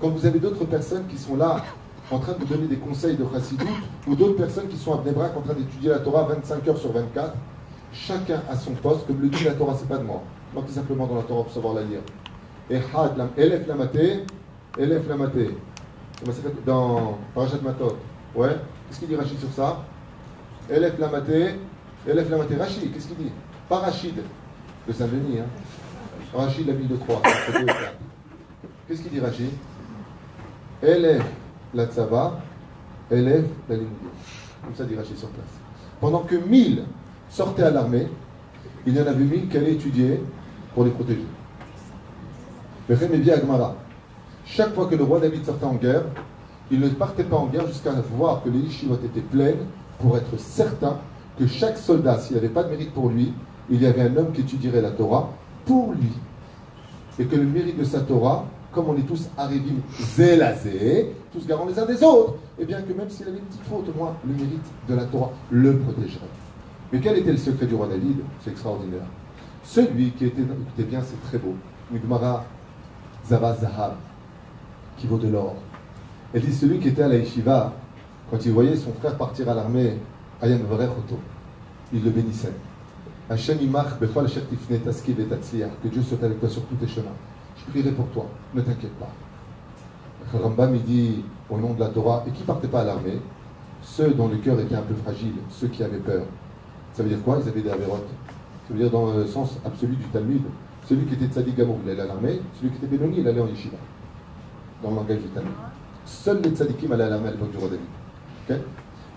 quand vous avez d'autres personnes qui sont là en train de donner des conseils de chassidoute, ou d'autres personnes qui sont à Bnei Brak en train d'étudier la Torah 25 heures sur 24, chacun a son poste. Comme le dit la Torah, c'est pas de moi. Moi qui simplement dans la Torah pour savoir la lire. Elef Lamaté. Dans Parashat Matot. Ouais. Qu'est-ce qu'il dit Rachid sur ça? Elef Lamaté. Rachid, qu'est-ce qu'il dit? Pas Rachid, de Saint-Denis. Hein. Rachid, la ville de Troyes. Qu'est-ce qu'il dit Rachid? Elef la Tzava, Elef la Limoudim. Comme ça dit Rachid sur place. Pendant que 1000 sortaient à l'armée, il y en avait 1000 qui allaient étudier pour les protéger. Agmara. Chaque fois que le roi David sortait en guerre, il ne partait pas en guerre jusqu'à voir que les yeshivot étaient pleines pour être certain que chaque soldat, s'il n'y avait pas de mérite pour lui, il y avait un homme qui étudierait la Torah pour lui. Et que le mérite de sa Torah, comme on est tous arrivim zélazé, tous garants les uns des autres, et bien que même s'il avait une petite faute, au moins le mérite de la Torah le protégerait. Mais quel était le secret du roi David? C'est extraordinaire. Celui qui était, écoutez bien, c'est très beau, Migmara Zava Zahab, qui vaut de l'or. Elle dit, celui qui était à la yeshiva, quand il voyait son frère partir à l'armée, Ayam Varechoto, il le bénissait. Hachem Imach Bechol Asher Tifne Taski Vetatzliach, que Dieu soit avec toi sur tous tes chemins. Je prierai pour toi, ne t'inquiète pas. Rambam il dit, au nom de la Torah, et qui ne partaient pas à l'armée, ceux dont le cœur était un peu fragile, ceux qui avaient peur. Ça veut dire quoi? Ils avaient des avérotes. Ça veut dire dans le sens absolu du Talmud. Celui qui était Tzadik Gamour, il allait à l'armée. Celui qui était Benoni, il allait en yeshiva. Dans le langage du Talmud. Seuls les tzadikim allaient à l'armée à l'époque du roi David. Okay?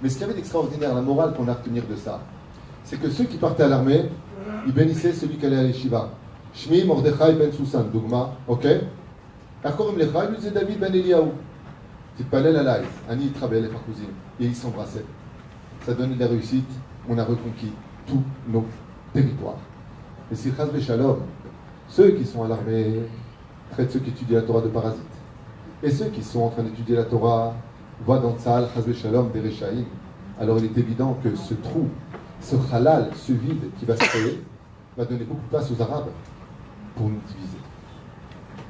Mais ce qu'il y avait d'extraordinaire, la morale qu'on a à retenir de ça, c'est que ceux qui partaient à l'armée, ils bénissaient celui qui allait à l'yeshiva. Shmi Mordechai ben Susan, Dougma, ok? Achorim Lecha, il disait David ben Eliaou. Titpalel alay, Ani Trabel et Farkouzim. Et ils s'embrassaient. Ça donnait de la réussite. On a reconquis tous nos territoires. Et si Chaz Shalom, ceux qui sont à l'armée traitent ceux qui étudient la Torah de parasites. Et ceux qui sont en train d'étudier la Torah voient dans Tzahal, Chaz Shalom, des Rechaïm. Alors il est évident que ce trou, ce halal, ce vide qui va se créer, va donner beaucoup de place aux Arabes pour nous diviser.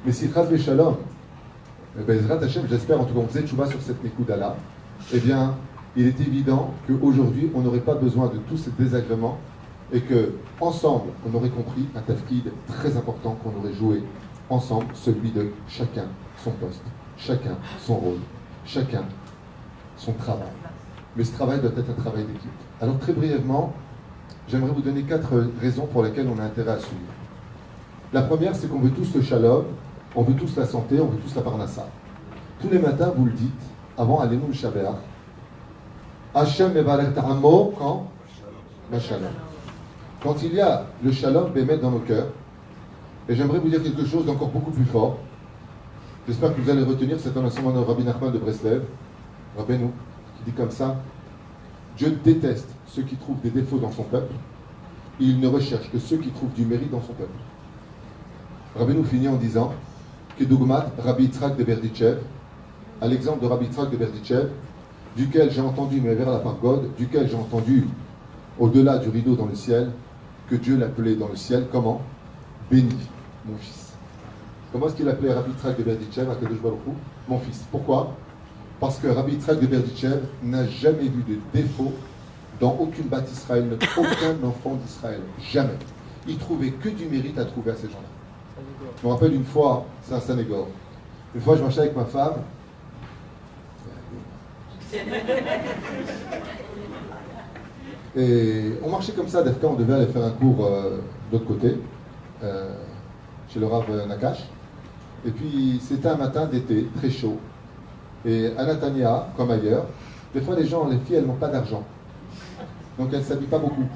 Mais si Chaz Shalom, Bezrat Hashem, j'espère en tout cas, on faisait tchouva sur cette Nekuda-là, eh bien, il est évident qu'aujourd'hui, on n'aurait pas besoin de tous ces désagréments et qu'ensemble, on aurait compris un tafkid très important qu'on aurait joué ensemble, celui de chacun son poste, chacun son rôle, chacun son travail. Mais ce travail doit être un travail d'équipe. Alors très brièvement, j'aimerais vous donner 4 raisons pour lesquelles on a intérêt à suivre. La première, c'est qu'on veut tous le shalom, on veut tous la santé, on veut tous la parnassa. Tous les matins, vous le dites, avant Alenu le Shabeach, Hashem mevarech ta'amo, quand? La shalom. Quand il y a le shalom bémet dans nos cœurs, et j'aimerais vous dire quelque chose d'encore beaucoup plus fort. J'espère que vous allez retenir cet enseignement de Rabbi Nachman de Breslev, Rabbeinu, qui dit comme ça: Dieu déteste ceux qui trouvent des défauts dans son peuple, et il ne recherche que ceux qui trouvent du mérite dans son peuple. Rabbeinu finit en disant que Dougmat, Rabbi Yitzhak de Berditchev, à l'exemple de Rabbi Yitzhak de Berditchev, duquel j'ai entendu, mais vers la pargode, duquel j'ai entendu au-delà du rideau dans le ciel, que Dieu l'appelait dans le ciel, comment? Béni, mon fils. Comment est-ce qu'il appelait Rabbi Yitzhak de Berditchev à Kadosh Baruch Hu? Mon fils. Pourquoi? Parce que Rabbi Yitzhak de Berditchev n'a jamais vu de défaut dans aucune bâte Israël, aucun enfant d'Israël. Jamais. Il trouvait que du mérite à trouver à ces gens-là. Je me rappelle une fois, c'est un Sénégor. Une fois, je marchais avec ma femme. Et on marchait comme ça, d'Afka, on devait aller faire un cours de l'autre côté, chez le Rav Nakash. Et puis, c'était un matin d'été, très chaud. Et à Natania, comme ailleurs, des fois, les filles, elles n'ont pas d'argent. Donc, elles ne s'habillent pas beaucoup.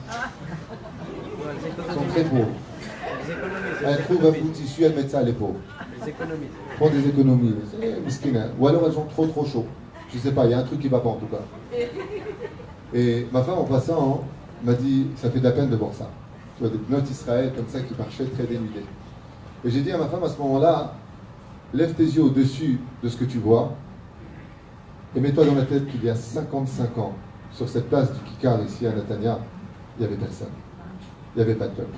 Elles sont très pauvres. Elles trouvent un bout de tissu, elles mettent ça à l'épaule. Elles font des économies. Ou alors, elles ont trop chaud. Je ne sais pas, il y a un truc qui ne va pas en tout cas. Et ma femme, en passant, m'a dit, ça fait de la peine de voir ça. Tu vois, des notes Israël comme ça qui marchaient très dénudées. Et j'ai dit à ma femme à ce moment-là, lève tes yeux au-dessus de ce que tu vois et mets-toi dans la tête qu'il y a 55 ans, sur cette place du Kikar ici à Netanya, il n'y avait personne. Il n'y avait pas de peuple.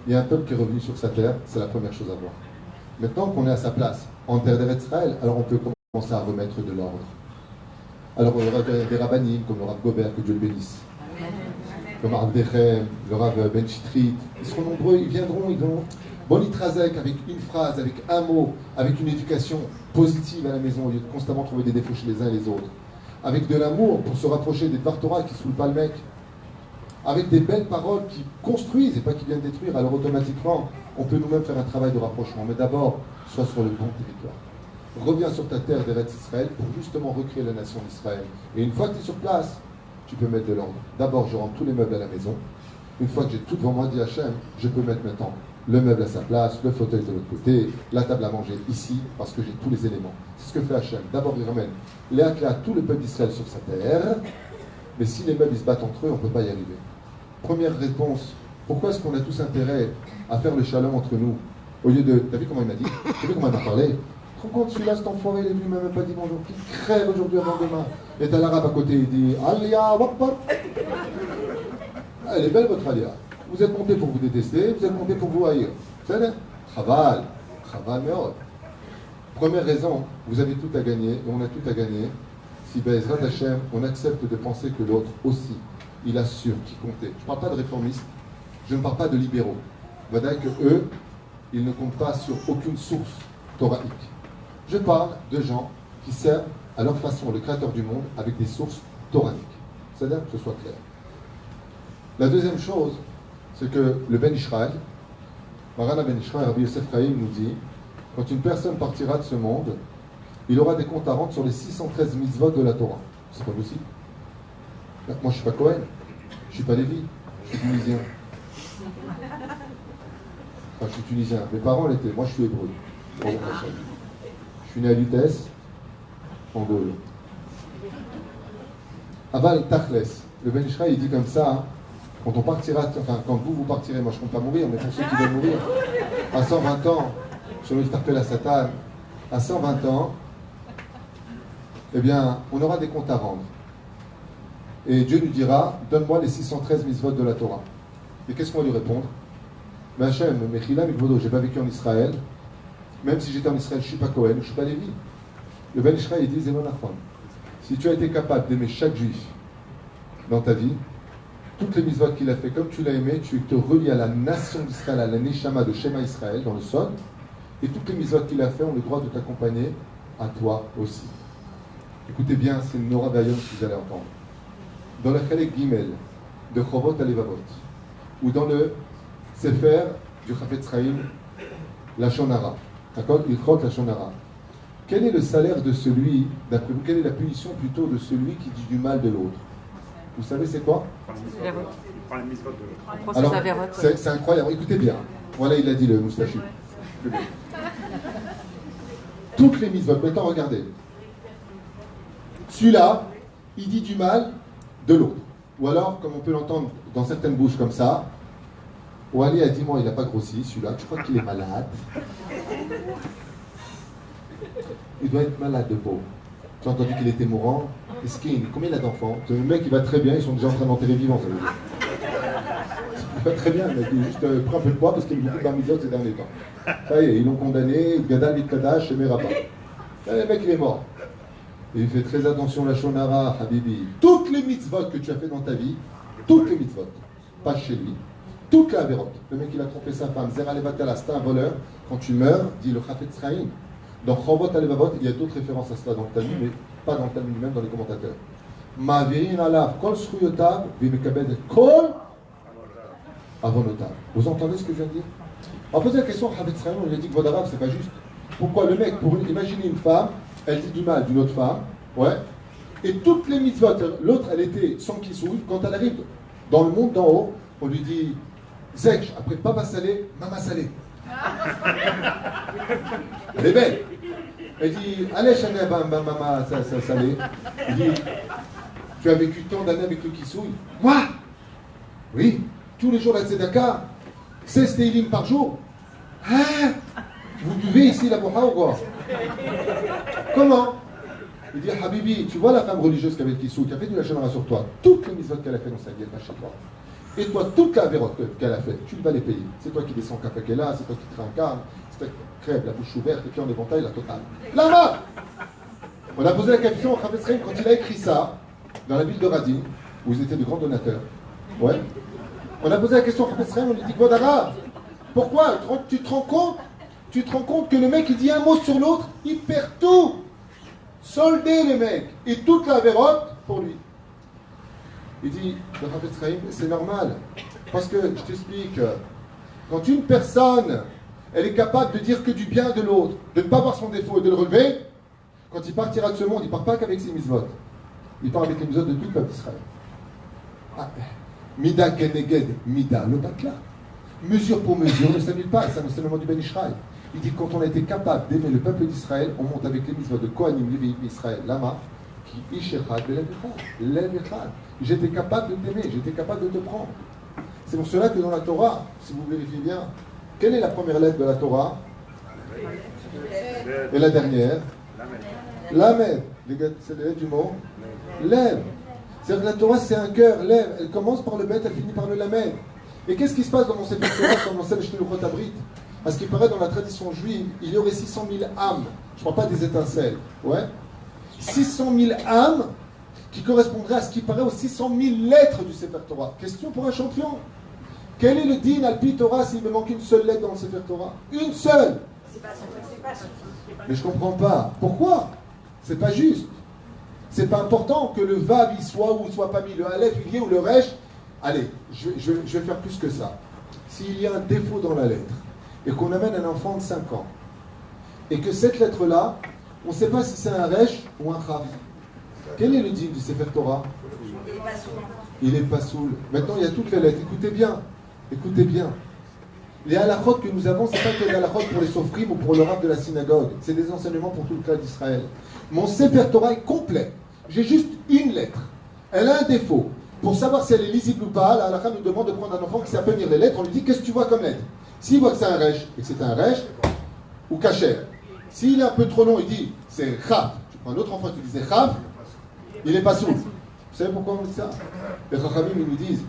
Il y a un peuple qui est revenu sur sa terre, c'est la première chose à voir. Maintenant qu'on est à sa place, en terre d'Israël, alors on peut commencer à remettre de l'ordre. Alors il y aura des rabbinim comme le Rav Gobert, que Dieu le bénisse. Le Rav Dechem, le Rav Ben Chitrit, ils seront nombreux, ils viendront. Bonitrazek, avec une phrase, avec un mot, avec une éducation positive à la maison, au lieu de constamment trouver des défauts chez les uns et les autres. Avec de l'amour pour se rapprocher des Dvar Torah qui ne saoulent pas le mec. Avec des belles paroles qui construisent et pas qui viennent détruire. Alors automatiquement, on peut nous-mêmes faire un travail de rapprochement. Mais d'abord, sois sur le bon territoire. Reviens sur ta terre d'Eretz Israël pour justement recréer la nation d'Israël. Et une fois que tu es sur place, tu peux mettre de l'ordre. D'abord, je rentre tous les meubles à la maison. Une fois que j'ai tout devant moi, dit Hachem, je peux mettre maintenant le meuble à sa place, le fauteuil de l'autre côté, la table à manger ici, parce que j'ai tous les éléments. C'est ce que fait Hachem. D'abord, il ramène tout le peuple d'Israël sur sa terre. Mais si les meubles ils se battent entre eux, on ne peut pas y arriver. Première réponse, pourquoi est-ce qu'on a tous intérêt à faire le shalom entre nous au lieu de... T'as vu comment il m'a dit? T'as vu comment il m'a parlé? Tu te rends compte, celui-là, cet enfoiré, il est venu, il m'a même pas dit bonjour. Qui crève aujourd'hui avant demain? Et t'as l'arabe à côté, il dit Aliyah, Wakbar. Elle est belle votre Aliyah. Vous êtes monté pour vous détester, vous êtes monté pour vous haïr. Vous savez? Chaval, meurt. Première raison, vous avez tout à gagner, et on a tout à gagner, si Be'ezrat Hashem, on accepte de penser que l'autre aussi, il assure qui comptait. Je ne parle pas de réformistes, je ne parle pas de libéraux. Vous voyez que eux, ils ne comptent pas sur aucune source thoraïque. Je parle de gens qui servent à leur façon le Créateur du monde avec des sources thoraïques. C'est-à-dire que ce soit clair. La deuxième chose, c'est que le Ben Israël, Marana Ben Israël, Rabbi Yosef Chaim nous dit, quand une personne partira de ce monde, il aura des comptes à rendre sur les 613 mitzvot de la Torah. C'est pas possible. Moi, je ne suis pas Cohen, je ne suis pas Lévi, je suis tunisien. Enfin, je suis tunisien. Mes parents l'étaient, moi je suis hébreu. Je suis né à Lutèce, en Gaule. Aval Tachles, le Ben Ishraï, il dit comme ça, hein, quand on partira, enfin, quand vous partirez, moi je ne compte pas mourir, mais pour ceux qui veulent mourir, à 120 ans, je vais taper la Satan, à 120 ans, eh bien, on aura des comptes à rendre. Et Dieu nous dira, donne-moi les 613 mitzvot de la Torah. Et qu'est-ce qu'on va lui répondre? Mais Hachem, Mechila, Mikvodo, je n'ai pas vécu en Israël. Même si j'étais en Israël, je ne suis pas Cohen, je ne suis pas Lévi. Le Ben Ishraï, il dit, Zénon Achon. Si tu as été capable d'aimer chaque juif dans ta vie, toutes les mitzvot qu'il a fait, comme tu l'as aimé, tu te relis à la nation d'Israël, à la Neshama de Shema Israël, dans le sol. Et toutes les mitzvot qu'il a fait ont le droit de t'accompagner à toi aussi. Écoutez bien, c'est une Nora Dayon que vous allez entendre. Dans le Chalek Gimel de Chovot Alevavot, ou dans le Sefer du Chafetz Chaim, la Shonara, d'accord? Il croque la Shonara. Quel est le salaire de celui, d'après vous, quelle est la punition plutôt de celui qui dit du mal de l'autre? Vous savez c'est quoi? Alors, c'est incroyable, écoutez bien. Voilà, il a dit le moustachu. Toutes les mitzvot, maintenant regardez. Celui-là, il dit du mal de l'autre. Ou alors, comme on peut l'entendre dans certaines bouches comme ça, Wally a dit, moi, il n'a pas grossi, celui-là, je crois qu'il est malade. Il doit être malade de peau. Tu as entendu qu'il était mourant? Skin, combien il a d'enfants? Le mec, il va très bien, ils sont déjà en train d'enterrer vivant, ça veut dire. Il va très bien, le mec, il juste prend un peu de poids parce qu'il y a beaucoup de barmizotes ces derniers temps. Ça y est, ils l'ont condamné, Gadal Mitkadash, chez Meraba. Là, le mec, il est mort. Et il fait très attention, la Shonara, Habibi. Toutes les mitzvot que tu as fait dans ta vie, toutes les mitzvot, pas chez lui, toute la Averot. Le mec, il a trompé sa femme, Zera Levatala, c'est un voleur. Quand tu meurs, dit le Chafetz Chaim. Dans Chovot Alevavot, il y a d'autres références à cela dans le Talmud, mais pas dans le Talmud lui-même, dans les commentateurs. Ma'avirin alav kol zchuyotav v'mekabed kol avonotav. Vous entendez ce que je viens de dire? On va poser la question à Chafetz Chaim, on lui a dit que Vodarav, c'est pas juste. Pourquoi le mec, imaginez une femme, elle dit du mal d'une autre femme, ouais, et toutes les mitzvot, l'autre elle était sans kisouille, quand elle arrive dans le monde d'en haut, on lui dit Zech, après Papa Salé, Mama Salé. Elle est belle. Elle dit allez, Chanel, Mama Salé. Il dit tu as vécu tant d'années avec le kisouille? Moi? Oui, tous les jours la tzedaka, 16 télim par jour. Hein? Vous buvez ici la bouha ou quoi? Comment? Il dit, Habibi, tu vois la femme religieuse qui avait le kissou, qui a fait du lachanara sur toi, toutes les mitzvot qu'elle a fait dans sa vie, elle pas chez toi. Et toi, toute la vérote qu'elle a fait, tu vas les payer. C'est toi qui descends le café qu'elle a, c'est toi qui te réincarne, c'est toi qui crève la bouche ouverte et puis en éventail la totale. Là-bas! On a posé la question au Chavetz Chaim quand il a écrit ça, dans la ville de Radin, où ils étaient de grands donateurs. Ouais. On a posé la question au Chavetz Chaim, on lui dit, Vodara, pourquoi? Tu te rends compte? Tu te rends compte que le mec, il dit un mot sur l'autre, il perd tout! Solder le mec, et toute la vérote pour lui. Il dit, le Chavetz Chaim, c'est normal. Parce que, je t'explique, quand une personne, elle est capable de dire que du bien de l'autre, de ne pas voir son défaut et de le relever, quand il partira de ce monde, il ne part pas qu'avec ses mitzvot. Il part avec les mitzvot de tout le peuple d'Israël. Ah, mida keneged, mida lobatla. Mesure pour mesure ne s'annule pas, c'est un enseignement du Ben Ishraï. Il dit, quand on a été capable d'aimer le peuple d'Israël, on monte avec les mitzvot de Kohanim, Lévi, Israël, Lama, qui ishechad, l'Evechad. J'étais capable de t'aimer, j'étais capable de te prendre. C'est pour cela que dans la Torah, si vous vérifiez bien, quelle est la première lettre de la Torah? Et la dernière? Lamed. C'est la lettre du mot? Lève. C'est-à-dire que la Torah, c'est un cœur, lève. Elle commence par le bet, elle finit par le lamed. Et qu'est-ce qui se passe dans mon Sefer Torah, dans mon Sefer Abrit? À ce qui paraît, dans la tradition juive, il y aurait 600 000 âmes. Je ne parle pas des étincelles. Ouais. 600 000 âmes qui correspondraient à ce qui paraît aux 600 000 lettres du Sefer Torah. Question pour un champion. Quel est le din al-pi Torah s'il me manque une seule lettre dans le Sefer Torah? Une seule. Mais je ne comprends pas. Pourquoi? C'est pas juste. C'est pas important que le vav y soit ou soit pas mis, le aleph il y est ou le resh. Allez, je vais faire plus que ça. S'il y a un défaut dans la lettre et qu'on amène un enfant de 5 ans et que cette lettre-là, on ne sait pas si c'est un resh ou un chav. Quel est le din du Sefer Torah? Il n'est pas soul. Maintenant, il y a toutes les lettres. Écoutez bien. Écoutez bien. Les halachot que nous avons, ce n'est pas que les halachot pour les sofrim ou pour le rab de la synagogue. C'est des enseignements pour tout le cas d'Israël. Mon Sefer Torah est complet. J'ai juste une lettre. Elle a un défaut. Pour savoir si elle est lisible ou pas, la halakha nous demande de prendre un enfant qui sait à peine lire les lettres. On lui dit, qu'est-ce que tu vois comme lettre? S'il voit que c'est un resh, et que c'est un resh, ou kacher. S'il est un peu trop long, il dit, c'est chav. Tu prends un autre enfant qui dit c'est chav, il n'est pas sourd. Vous savez pourquoi on dit ça? Les chachamim nous disent,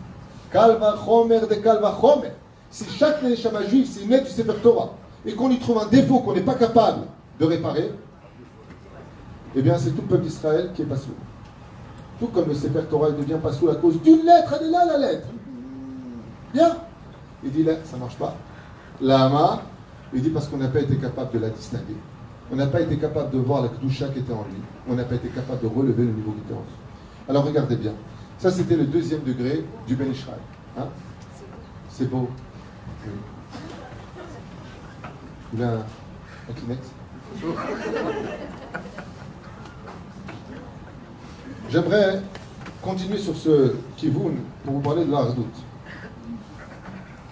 kalva chomer de kalva chomer. Si chaque neshama juif, c'est une lettre du Sefer Torah, et qu'on lui trouve un défaut qu'on n'est pas capable de réparer, eh bien c'est tout le peuple d'Israël qui est pas sourd. Tout comme le Sefer Torah il devient pas sourd à cause d'une lettre, elle est là la lettre. Bien. Il dit là, ça ne marche pas. Lama, il dit parce qu'on n'a pas été capable de la distinguer. On n'a pas été capable de voir la Kedusha qui était en lui. On n'a pas été capable de relever le niveau qui était en lui. Alors regardez bien. Ça c'était le 2e degré du Ben Ishraï. Hein? C'est beau. Oui. Il a un Kleenex. J'aimerais continuer sur ce Kivoun pour vous parler de la Hardout.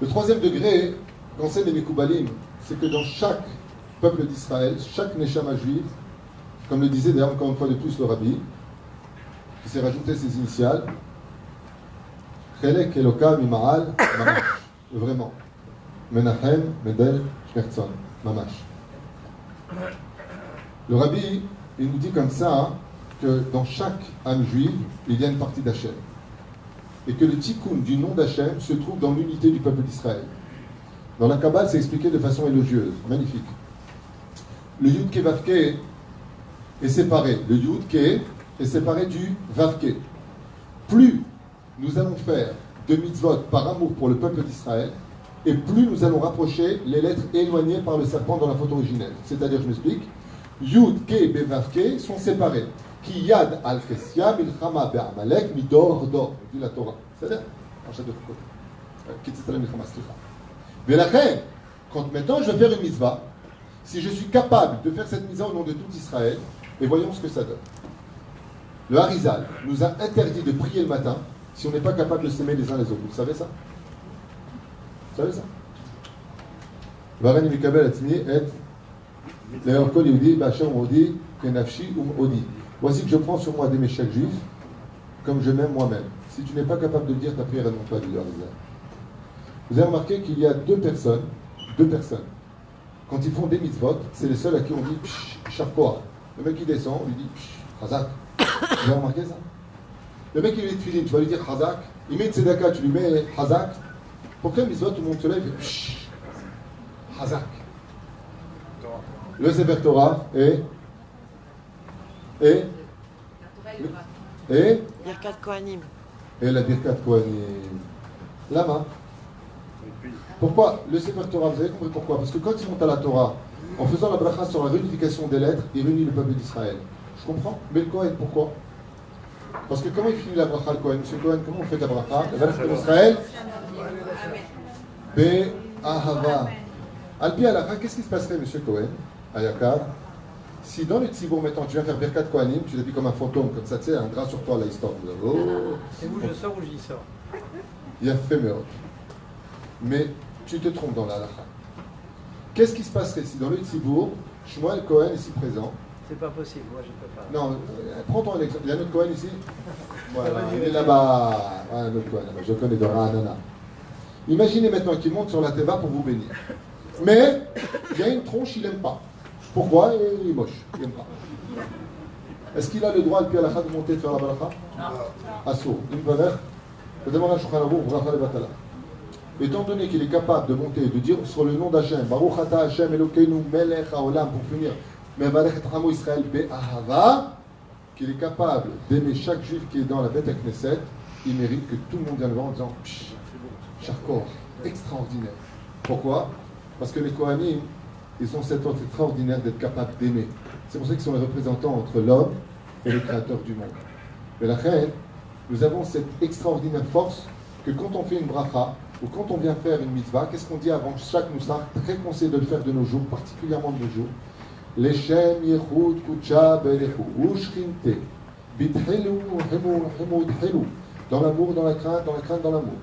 Le 3e degré qu'enseignent les Mekoubalim, c'est que dans chaque peuple d'Israël, chaque Neshama juive, comme le disait d'ailleurs encore une fois de plus le Rabbi, qui s'est rajouté ses initiales, Chelek Eloka Mima'al Mamash. Vraiment. Menachem Medel Shmertzon. Mamash. Le Rabbi, il nous dit comme ça, hein, que dans chaque âme juive, il y a une partie d'Hachem. Et que le tikkun du nom d'Hachem se trouve dans l'unité du peuple d'Israël. Dans la Kabbale, c'est expliqué de façon élogieuse. Magnifique. Le Yud-Ke Vav-Ke est séparé. Le Yud-Ke est séparé du Vav-Ke. Plus nous allons faire de mitzvot par amour pour le peuple d'Israël, et plus nous allons rapprocher les lettres éloignées par le serpent dans la faute originelle. C'est-à-dire, je m'explique, Yud, Ke, Be, Vav, Ke sont séparés. Ki yad al Kessia, Milchama, Be'amalek, Midor, Dor, dit la Torah. C'est-à-dire, en chaque côté. Kitzitzala, Milchama, Slicha. Mais la reine, quand maintenant je vais faire une mitzvah, si je suis capable de faire cette mitzvah au nom de tout Israël, et voyons ce que ça donne. Le Harizal nous a interdit de prier le matin si on n'est pas capable de s'aimer les uns les autres. Vous savez ça? Vous savez ça? Varen Mikabel Atini et d'ailleurs, Kol Yehudi, Bachar Odi, Kenafshi Odi. Voici que je prends sur moi d'aimer chaque juif comme je m'aime moi-même. Si tu n'es pas capable de le dire, ta prière ne monte pas, dit le Harizal. Vous avez remarqué qu'il y a deux personnes quand ils font des mitzvot, c'est les seuls à qui on dit psh, Sharkoa. Le mec qui descend, on lui dit psh, Hazak. Vous avez remarqué ça? Le mec qui met Tfilin, tu vas lui dire Hazak. Il met une Tzedaka, tu lui mets Hazak. Pour quel mitzvot tout le monde se lève et fait psh, Hazak. Le Sefer Torah et Birkat Kohanim. Et la Birkat Kohanim. Lama. Pourquoi le Sefer Torah, vous avez compris pourquoi? Parce que quand il monte à la Torah, en faisant la bracha sur la réunification des lettres, il réunit le peuple d'Israël. Je comprends. Mais le Kohen, pourquoi? Parce que comment il finit la bracha, le Kohen? Monsieur Kohen, comment on fait la bracha? La bracha d'Israël Be'ahava. Alpi Alakha, qu'est-ce qui se passerait, monsieur Kohen, à Yakar, si dans le Tzibour, maintenant, tu viens faire Birkat Kohanim, tu t'habilles comme un fantôme, comme ça, tu sais, un drap sur toi, la histoire. Oh. Et où je sors ou j'y sors? Il a fait meurtre. Mais tu te trompes dans la halakha. Qu'est-ce qui se passerait si dans le Tzibour, Shmuel Cohen ici présent? C'est pas possible, moi je peux pas. Non, prends-toi un exemple. Il y a un autre Cohen ici? Voilà, il est là-bas. Ah, un autre Cohen là-bas. Je connais de Ranana. Imaginez maintenant qu'il monte sur la Teva pour vous bénir. Mais il y a une tronche, il n'aime pas. Pourquoi? Il est moche, il n'aime pas. Est-ce qu'il a le droit, le halakha, de monter et de faire la balakha? Non. Assour. Il va vers. Étant donné qu'il est capable de monter et de dire sur le nom d'Hachem, Baruch Ata Hachem Elokeinu Melech Haolam, pour finir, Mevarech et Hamo Israël Be'ahava, qu'il est capable d'aimer chaque juif qui est dans la Beth Knesset, il mérite que tout le monde vienne le voir en disant Psh, Charkor, extraordinaire. Pourquoi? Parce que les Kohanim, ils ont cette force extraordinaire d'être capables d'aimer. C'est pour ça qu'ils sont les représentants entre l'homme et le créateur du monde. Mais la reine, nous avons cette extraordinaire force que quand on fait une bracha, ou quand on vient faire une mitzvah, qu'est-ce qu'on dit avant chaque moussar? Très conseillé de le faire de nos jours, particulièrement de nos jours. Leshem yechud kucha belechu ushkinte bithelu hemu dhelu, dans l'amour, dans la crainte, dans l'amour.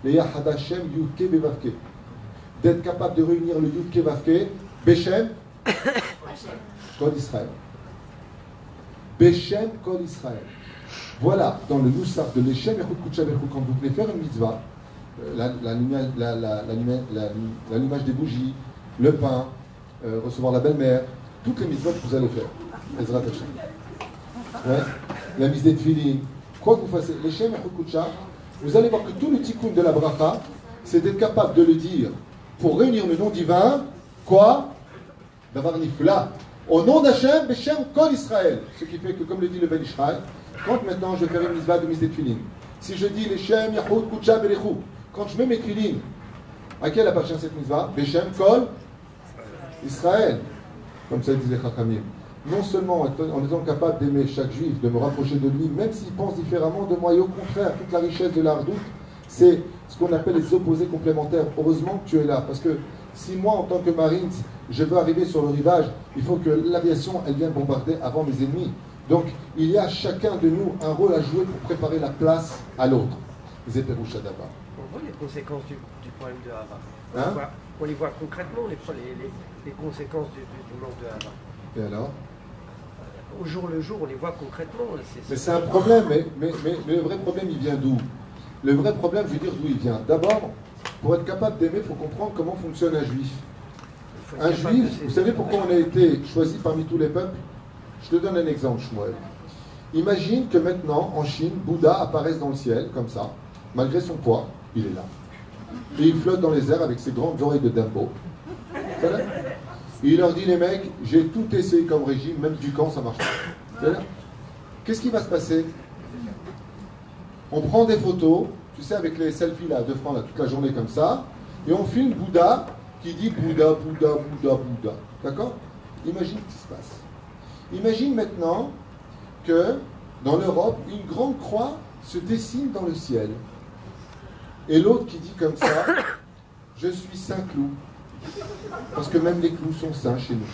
Leyahad Hashem yudke bevavke, d'être capable de réunir le yudke vavke Beshem Kol Israël. Beshem Kol Israël. Voilà, dans le moussar de Leshem yechud kucha belechu, quand vous voulez faire une mitzvah, l'allumage des bougies, le pain, recevoir la belle-mère, toutes les mitzvot que vous allez faire. Ezrat Hashem. Ouais. La mise des tefilin, quoi que vous fassiez, les shem et kucha, vous allez voir que tout le tikkun de la bracha, c'est d'être capable de le dire pour réunir le nom divin, quoi? D'avoir nifla. Au nom d'Hachem, Beshem Kol Israël. Ce qui fait que, comme le dit le Ben Ishraï, quand maintenant je vais faire une mitzvah de mise des tefilin, si je dis les shem, yahud, kucha, belechu, quand je mets mes tefilin, à qui elle appartient cette mitzvah? Beshem Kol Israël. Comme ça disait Chachamim. Non seulement en étant capable d'aimer chaque juif, de me rapprocher de lui, même s'il pense différemment de moi, et au contraire, toute la richesse de l'Ardout, c'est ce qu'on appelle les opposés complémentaires. Heureusement que tu es là, parce que si moi, en tant que Marines, je veux arriver sur le rivage, il faut que l'aviation, elle vienne bombarder avant mes ennemis. Donc, il y a chacun de nous un rôle à jouer pour préparer la place à l'autre. Zéperoucha d'abord. On voit les conséquences du problème de Hava. Hein? On les voit concrètement, les conséquences du manque de Hava. Et alors? Au jour le jour, on les voit concrètement. Mais c'est un problème, mais le vrai problème, il vient d'où? Le vrai problème, je veux dire d'où il vient. D'abord, pour être capable d'aimer, il faut comprendre comment fonctionne un juif. Un juif, vous savez pourquoi on a été choisi parmi tous les peuples? Je te donne un exemple, Shmuel. Imagine que maintenant, en Chine, Bouddha apparaisse dans le ciel, comme ça, malgré son poids, il est là. Et il flotte dans les airs avec ses grandes oreilles de Dumbo. Et il leur dit, les mecs, j'ai tout essayé comme régime, même du camp, ça marche pas. Qu'est-ce qui va se passer? On prend des photos, tu sais, avec les selfies là, à 2 francs, là, toute la journée comme ça, et on filme Bouddha qui dit Bouddha, Bouddha, Bouddha, Bouddha. D'accord? Imagine ce qui se passe. Imagine maintenant que dans l'Europe, une grande croix se dessine dans le ciel. Et l'autre qui dit comme ça, je suis saint clou. Parce que même les clous sont saints chez nous.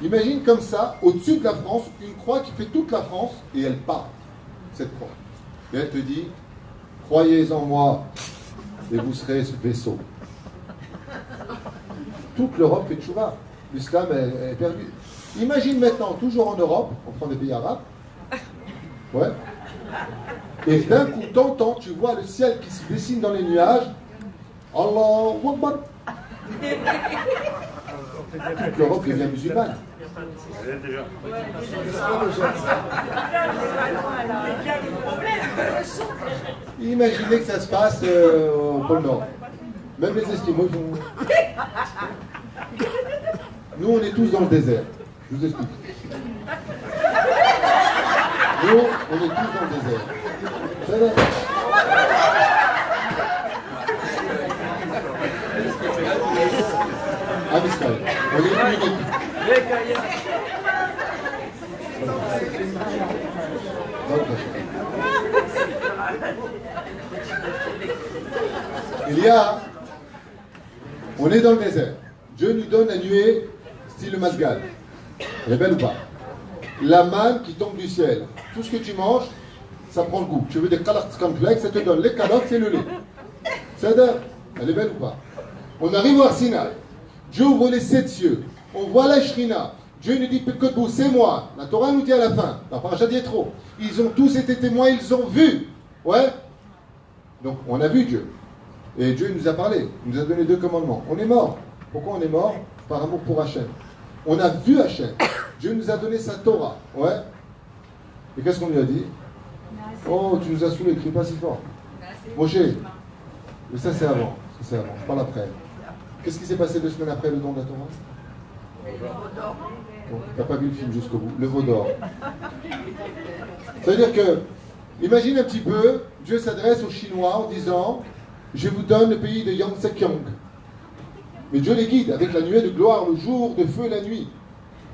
Imagine comme ça, au-dessus de la France, une croix qui fait toute la France, et elle part, cette croix. Et elle te dit, croyez en moi, et vous serez ce vaisseau. Toute l'Europe fait tchouva. L'islam est perdu. Imagine maintenant, toujours en Europe, on prend des pays arabes, ouais, et d'un coup, t'entends, tu vois le ciel qui se dessine dans les nuages, Allahu Akbar. Toute l'Europe devient musulmane. Imaginez que ça se passe au pôle Nord. Même les Esquimaux font. Nous, on est tous dans le désert. Je vous explique. Nous, on est tous dans le désert. Ça va. Ah, Miskal. On est une équipe. Il y a, on est dans le désert. Dieu nous donne la nuée style masgal. Elle est belle ou pas? La manne qui tombe du ciel. Tout ce que tu manges, ça prend le goût. Tu veux des calottes complexes, ça te donne les calottes et le lait. C'est-à-dire, elle est belle ou pas? On arrive au Arsinaï. Dieu ouvre les 7 cieux. On voit la Shrina. Dieu nous dit, Pekotbou, c'est moi. La Torah nous dit à la fin, la paracha d'Yétro, ils ont tous été témoins, ils ont vu. Ouais. Donc, on a vu Dieu. Et Dieu nous a parlé. Il nous a donné 2 commandements. On est mort. Pourquoi on est mort? Par amour pour Hachem. On a vu Hachem. Dieu nous a donné sa Torah. Ouais. Et qu'est-ce qu'on lui a dit? Oh, tu nous as saoulés, crie pas si fort. Moshe. Mais ça, c'est avant. Ça, c'est avant. Je parle après. Qu'est-ce qui s'est passé 2 semaines après le don de la Torah? Bon, t'as pas vu le film jusqu'au bout. Le veau d'or. C'est-à-dire que, imagine un petit peu, Dieu s'adresse aux Chinois en disant, je vous donne le pays de Yang Sekyong. Mais Dieu les guide avec la nuée de gloire, le jour, de feu, la nuit.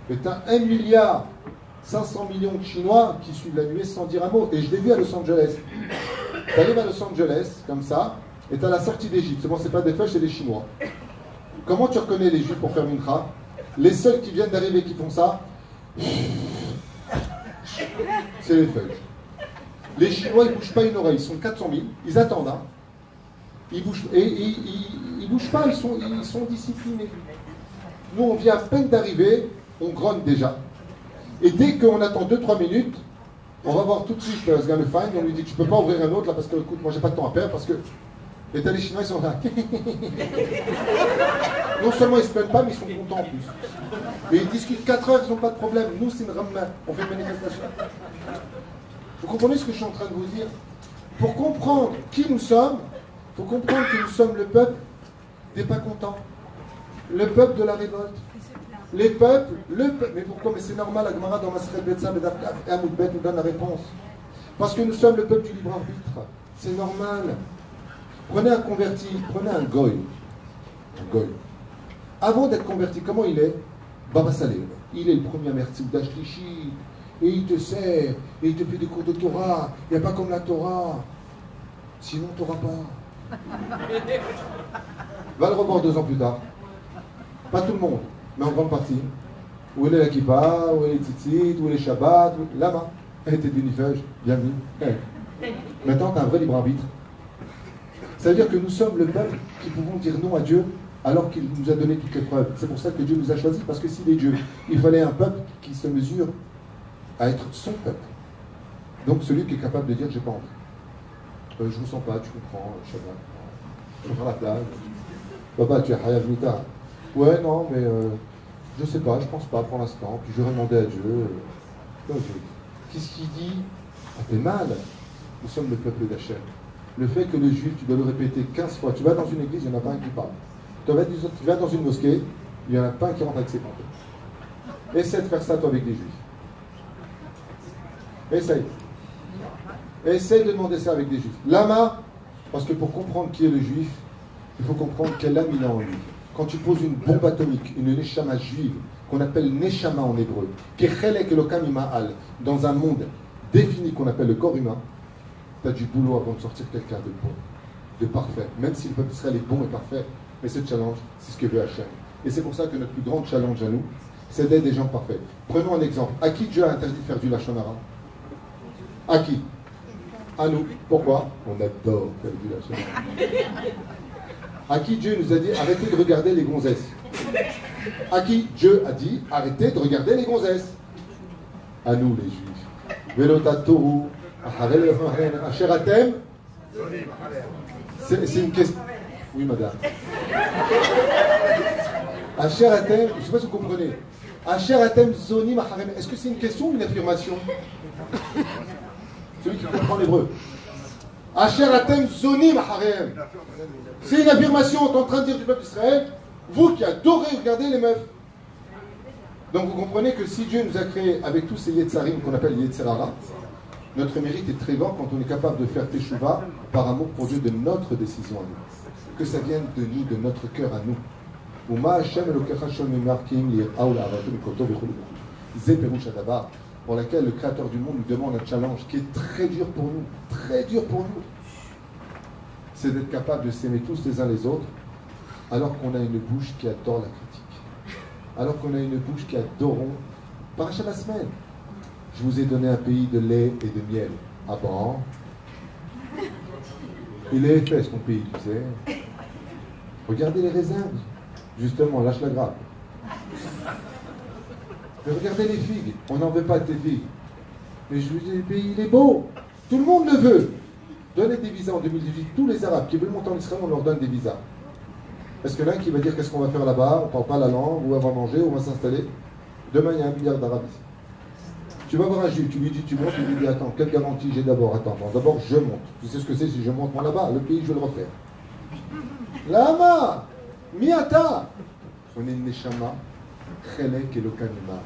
Mais t'as 1,5 milliard de Chinois qui suivent la nuée sans dire un mot. Et je l'ai vu à Los Angeles. T'arrives à Los Angeles, comme ça, et t'as la sortie d'Égypte. C'est bon, c'est pas des feuilles, c'est des Chinois. Comment tu reconnais les Juifs pour faire mincha? Les seuls qui viennent d'arriver qui font ça, c'est les feuilles. Les Chinois, ils ne bougent pas une oreille. Ils sont 400 000. Ils attendent. Hein. Ils bougent, et ils bougent pas. Ils sont disciplinés. Nous, on vient à peine d'arriver. On grogne déjà. Et dès qu'on attend 2-3 minutes, on va voir tout de suite ce gars le fine. Et on lui dit, tu peux pas ouvrir un autre là parce que, écoute, moi j'ai pas de temps à perdre parce que... Et t'as les Chinois, ils sont là. Non seulement ils se plaignent pas, mais ils sont contents en plus. Mais ils discutent 4 heures, ils n'ont pas de problème. Nous, c'est une ramma. On fait une manifestation. Vous comprenez ce que je suis en train de vous dire? Pour comprendre qui nous sommes, il faut comprendre que nous sommes le peuple des pas contents. Le peuple de la révolte. Les peuples, mais pourquoi? Mais c'est normal, la Gemara dans Maseret Betsa et Amoudbet nous donne la réponse. Parce que nous sommes le peuple du libre arbitre. C'est normal. Prenez un converti, prenez un goy. Un goy. Avant d'être converti, comment il est? Baba Saleh. Il est le premier amerti d'Ashlishi. Et il te sert, et il te fait des cours de Torah. Il n'y a pas comme la Torah. Sinon, tu n'auras pas. Va le revoir 2 ans plus tard. Pas tout le monde, mais en grande partie. Où est la kippa, où est les tzitzit, où est les shabbats, là-bas. Elle était d'unifeuge, bienvenue. Maintenant, tu as un vrai libre arbitre. Ça veut dire que nous sommes le peuple qui pouvons dire non à Dieu alors qu'il nous a donné toutes les preuves. C'est pour ça que Dieu nous a choisis, parce que s'il est Dieu, il fallait un peuple qui se mesure à être son peuple. Donc celui qui est capable de dire j'ai pas envie. Je ne vous sens pas, tu comprends, Shabbat. Je vais faire la plage. Papa, tu es Hayav Mita. Ouais, non, mais je sais pas, je pense pas pour l'instant. Puis je vais demander à Dieu. Qu'est-ce qu'il dit? Ah, t'es mal. Nous sommes le peuple d'Hachem. Le fait que le juif, tu dois le répéter 15 fois. Tu vas dans une église, il n'y en a pas un qui parle. Tu vas dans une mosquée, il n'y en a pas un qui rentre avec ses pantalons. Essaie de faire ça, toi, avec des juifs. Essaye. Essaye de demander ça avec des juifs. Lama, parce que pour comprendre qui est le juif, il faut comprendre quelle âme il a en lui. Quand tu poses une bombe atomique, une neshama juive, qu'on appelle neshama en hébreu, kechelek elokam ima'al, dans un monde défini qu'on appelle le corps humain, tu as du boulot avant de sortir quelqu'un de bon, de parfait. Même si le peuple Israël est bon et parfait, mais ce challenge, c'est ce que veut Hachem. Et c'est pour ça que notre plus grand challenge à nous, c'est d'être des gens parfaits. Prenons un exemple. À qui Dieu a interdit de faire du lachon hara? À qui? À nous. Pourquoi? On adore faire du lachon hara. À qui Dieu nous a dit arrêtez de regarder les gonzesses? À qui Dieu a dit arrêtez de regarder les gonzesses? À nous les juifs. Velota Toru. C'est une question. Oui, madame. Asher Atem, je ne sais pas si vous comprenez. Asher Atem Zoni Maharem. Est-ce que c'est une question ou une affirmation? Celui qui comprend l'hébreu. Asher Atem Zoni Maharem. C'est une affirmation. On est en train de dire du peuple d'Israël, vous qui adorez regarder les meufs. Donc vous comprenez que si Dieu nous a créés avec tous ces Yetzarim qu'on appelle Yetzerara, notre mérite est très grand quand on est capable de faire Teshuvah par amour pour Dieu de notre décision à nous. Que ça vienne de nous, de notre cœur à nous. Pour laquelle le Créateur du monde nous demande un challenge qui est très dur pour nous, très dur pour nous. C'est d'être capable de s'aimer tous les uns les autres, alors qu'on a une bouche qui adore la critique, alors qu'on a une bouche qui adorons paracha la semaine. Je vous ai donné un pays de lait et de miel. Ah bon? Il est épais ton pays, tu sais. Regardez les raisins. Justement, lâche la grappe. Mais regardez les figues. On n'en veut pas de tes figues. Mais je lui dis, le pays, il est beau. Tout le monde le veut. Donnez des visas en 2018. Tous les Arabes qui veulent monter en Israël, on leur donne des visas. Est-ce que l'un qui va dire qu'est-ce qu'on va faire là-bas, on ne parle pas la langue, où on va manger, où on va s'installer? Demain, il y a 1 milliard d'Arabes ici. Tu vas voir un juif, tu lui dis tu montes, il lui dit attends, quelle garantie j'ai d'abord? Attends, d'abord je monte. Tu sais ce que c'est si je monte moi là-bas? Le pays, je vais le refaire. Lama Miata. On est une neshama, chelek et lokanima.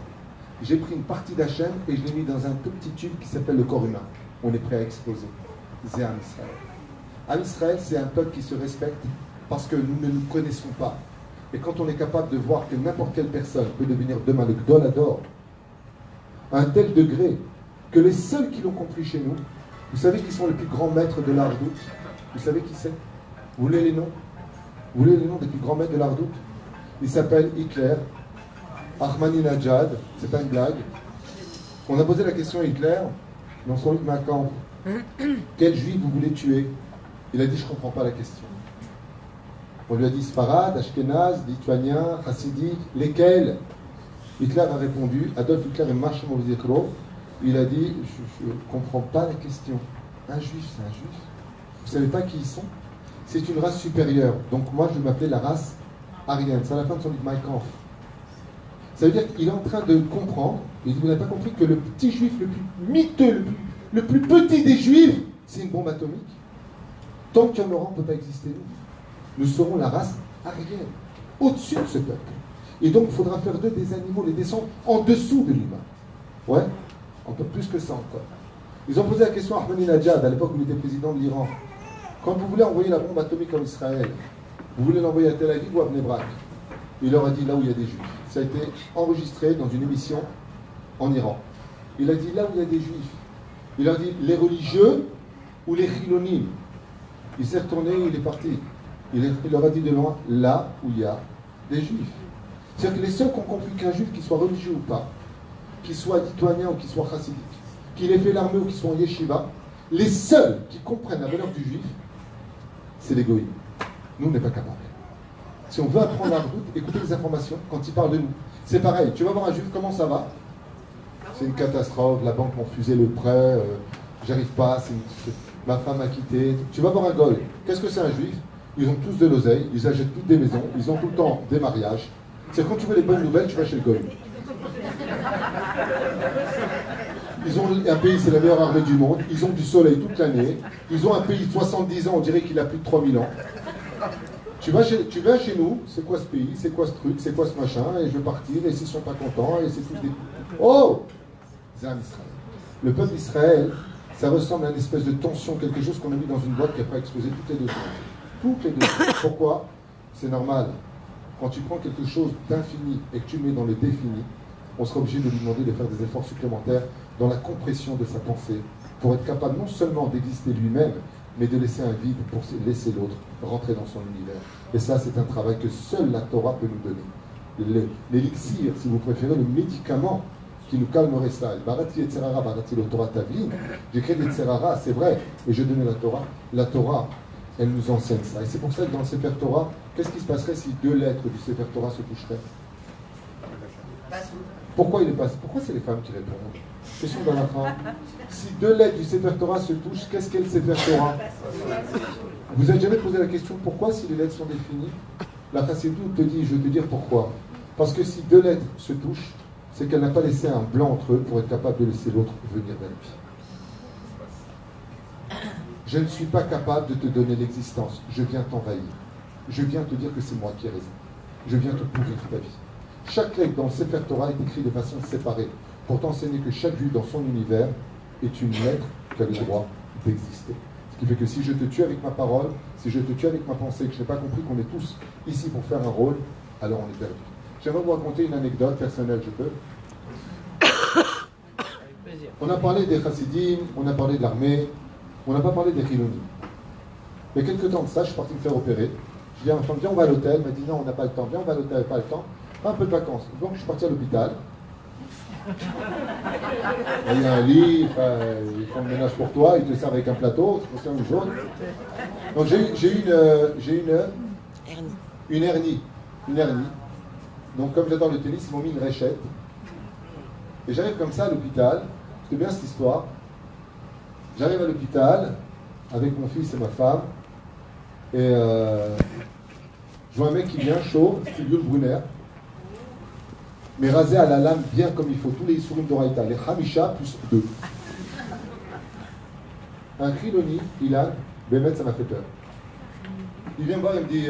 J'ai pris une partie d'Hachem et je l'ai mis dans un tout petit tube qui s'appelle le corps humain. On est prêt à exploser. C'est Am Israël. Am Israël, c'est un peuple qui se respecte parce que nous ne nous connaissons pas. Et quand on est capable de voir que n'importe quelle personne peut devenir demain le Gdolador, à un tel degré que les seuls qui l'ont compris chez nous, vous savez qui sont les plus grands maîtres de l'Ardout? Vous savez qui c'est? Vous voulez les noms? Vous voulez les noms des plus grands maîtres de l'Ardout? Ils s'appellent Hitler, Ahmadinejad, c'est pas une blague. On a posé la question à Hitler, dans son livre Macan, quel juif vous voulez tuer? Il a dit je ne comprends pas la question. On lui a dit Sfarad, Ashkenaz, Lituanien, Hassidique, lesquels? Hitler a répondu, Adolf Hitler est Marshal Movisekro, il a dit je ne comprends pas la question. Un juif, c'est un juif. Vous ne savez pas qui ils sont? C'est une race supérieure. Donc moi je vais m'appeler la race aryenne. C'est à la fin de son livre Mein Kampf. Ça veut dire qu'il est en train de comprendre, et vous n'avez pas compris que le petit juif le plus miteux, le plus petit des juifs, c'est une bombe atomique. Tant qu'il y en aura, on ne peut pas exister nous. Nous serons la race aryenne, au-dessus de ce peuple. Et donc il faudra faire d'eux des animaux, les descendre en dessous de l'humain. Ouais, un peu plus que ça encore. Ils ont posé la question à Ahmadinejad, à l'époque où il était président de l'Iran. Quand vous voulez envoyer la bombe atomique en Israël, vous voulez l'envoyer à Tel Aviv ou à Bnei Brak? Il leur a dit là où il y a des juifs. Ça a été enregistré dans une émission en Iran. Il a dit là où il y a des juifs. Il leur a dit les religieux ou les chilonim. Il s'est retourné, il est parti. Il leur a dit de loin là où il y a des juifs. C'est-à-dire que les seuls qui ont compris qu'un juif, qu'il soit religieux ou pas, qu'il soit lituanien ou qu'il soit chassidique, qu'il ait fait l'armée ou qu'il soit en yeshiva, les seuls qui comprennent la valeur du juif, c'est les goïms. Nous, on n'est pas capables. Si on veut apprendre la route, écoutez les informations quand il parle de nous. C'est pareil, tu vas voir un juif, comment ça va? C'est une catastrophe, la banque m'a refusé le prêt, j'arrive pas, ma femme m'a quitté. Tu vas voir un goy, qu'est-ce que c'est un juif? Ils ont tous de l'oseille, ils achètent toutes des maisons, ils ont tout le temps des mariages. C'est quand tu veux les bonnes nouvelles, tu vas chez le goy. Ils ont un pays, c'est la meilleure armée du monde, ils ont du soleil toute l'année, ils ont un pays de 70 ans, on dirait qu'il a plus de 3000 ans. Tu vas chez nous, c'est quoi ce pays, c'est quoi ce truc, c'est quoi ce machin, et je veux partir, et s'ils sont pas contents, et c'est tous des... Oh! C'est un Israël. Le peuple d'Israël, ça ressemble à une espèce de tension, quelque chose qu'on a mis dans une boîte qui a pas explosé toutes les 2 secondes. Toutes les 2 secondes. Pourquoi? C'est normal. Quand tu prends quelque chose d'infini et que tu le mets dans le défini, on sera obligé de lui demander de faire des efforts supplémentaires dans la compression de sa pensée, pour être capable non seulement d'exister lui-même, mais de laisser un vide pour laisser l'autre rentrer dans son univers. Et ça, c'est un travail que seule la Torah peut nous donner. L'élixir, si vous préférez, le médicament qui nous calmerait ça. Barati et Tzerara, Barati le Torah Tavlin. J'écris des Tzerara, c'est vrai, et je donnais la Torah. La Torah, elle nous enseigne ça. Et c'est pour ça que dans le Sefer Torah, qu'est-ce qui se passerait si 2 lettres du Sefer Torah se toucheraient? Pourquoi pourquoi c'est les femmes qui répondent? Question d'Alakha. Si deux lettres du Sefer Torah se touchent, qu'est-ce qu'est le Sefer Torah? Vous avez jamais posé la question pourquoi si les lettres sont définies? La Chassidou te dit, je vais te dire pourquoi. Parce que si deux lettres se touchent, c'est qu'elle n'a pas laissé un blanc entre eux pour être capable de laisser l'autre venir vers lui. Je ne suis pas capable de te donner l'existence. Je viens t'envahir. Je viens te dire que c'est moi qui ai raison. Je viens te pourrir ta vie. Chaque lettre dans le Sefer Torah est écrite de façon séparée pour t'enseigner que chaque juif dans son univers est une lettre qui a le droit d'exister. Ce qui fait que si je te tue avec ma parole, si je te tue avec ma pensée, que je n'ai pas compris qu'on est tous ici pour faire un rôle, alors on est perdu. J'aimerais vous raconter une anecdote personnelle, je peux? Avec plaisir. On a parlé des chassidim, on a parlé de l'armée, on n'a pas parlé des chilonis. Il y a quelques temps de ça, je suis parti me faire opérer. Je dis à ma femme, viens, on va à l'hôtel. Elle m'a dit, non, on n'a pas le temps. Viens, on va à l'hôtel, pas le temps. Un peu de vacances. Donc, je suis parti à l'hôpital. Il y a un lit, ils font le ménage pour toi, ils te servent avec un plateau, c'est une jaune. Donc, j'ai une hernie. Donc, comme j'adore le tennis, ils m'ont mis une réchette. Et j'arrive comme ça à l'hôpital. C'était bien cette histoire. J'arrive à l'hôpital avec mon fils et ma femme. Et je vois un mec qui vient chaud, c'est Yul Brunner, mais rasé à la lame bien comme il faut, tous les Isurim d'Oraïta, les Hamisha plus 2. Un Kriloni, Ilan, Bémet, ça m'a fait peur. Il vient me voir, il me dit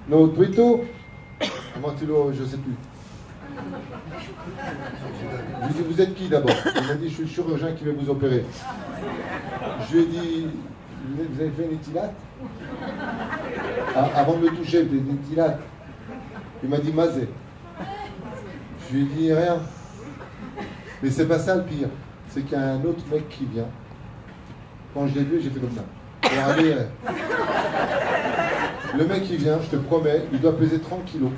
no, Twito, comment tu l'as, je sais plus. Je lui ai dit, vous êtes qui d'abord? Il m'a dit, je suis le chirurgien qui va vous opérer. Je lui ai dit, vous avez fait une étilate? Avant de me toucher, vous avez une étilate? Il m'a dit, Mazé. Je lui ai dit, rien. Mais c'est pas ça le pire. C'est qu'il y a un autre mec qui vient. Quand je l'ai vu, j'ai fait comme ça. Alors, allez, le mec qui vient, je te promets, il doit peser 30 kilos.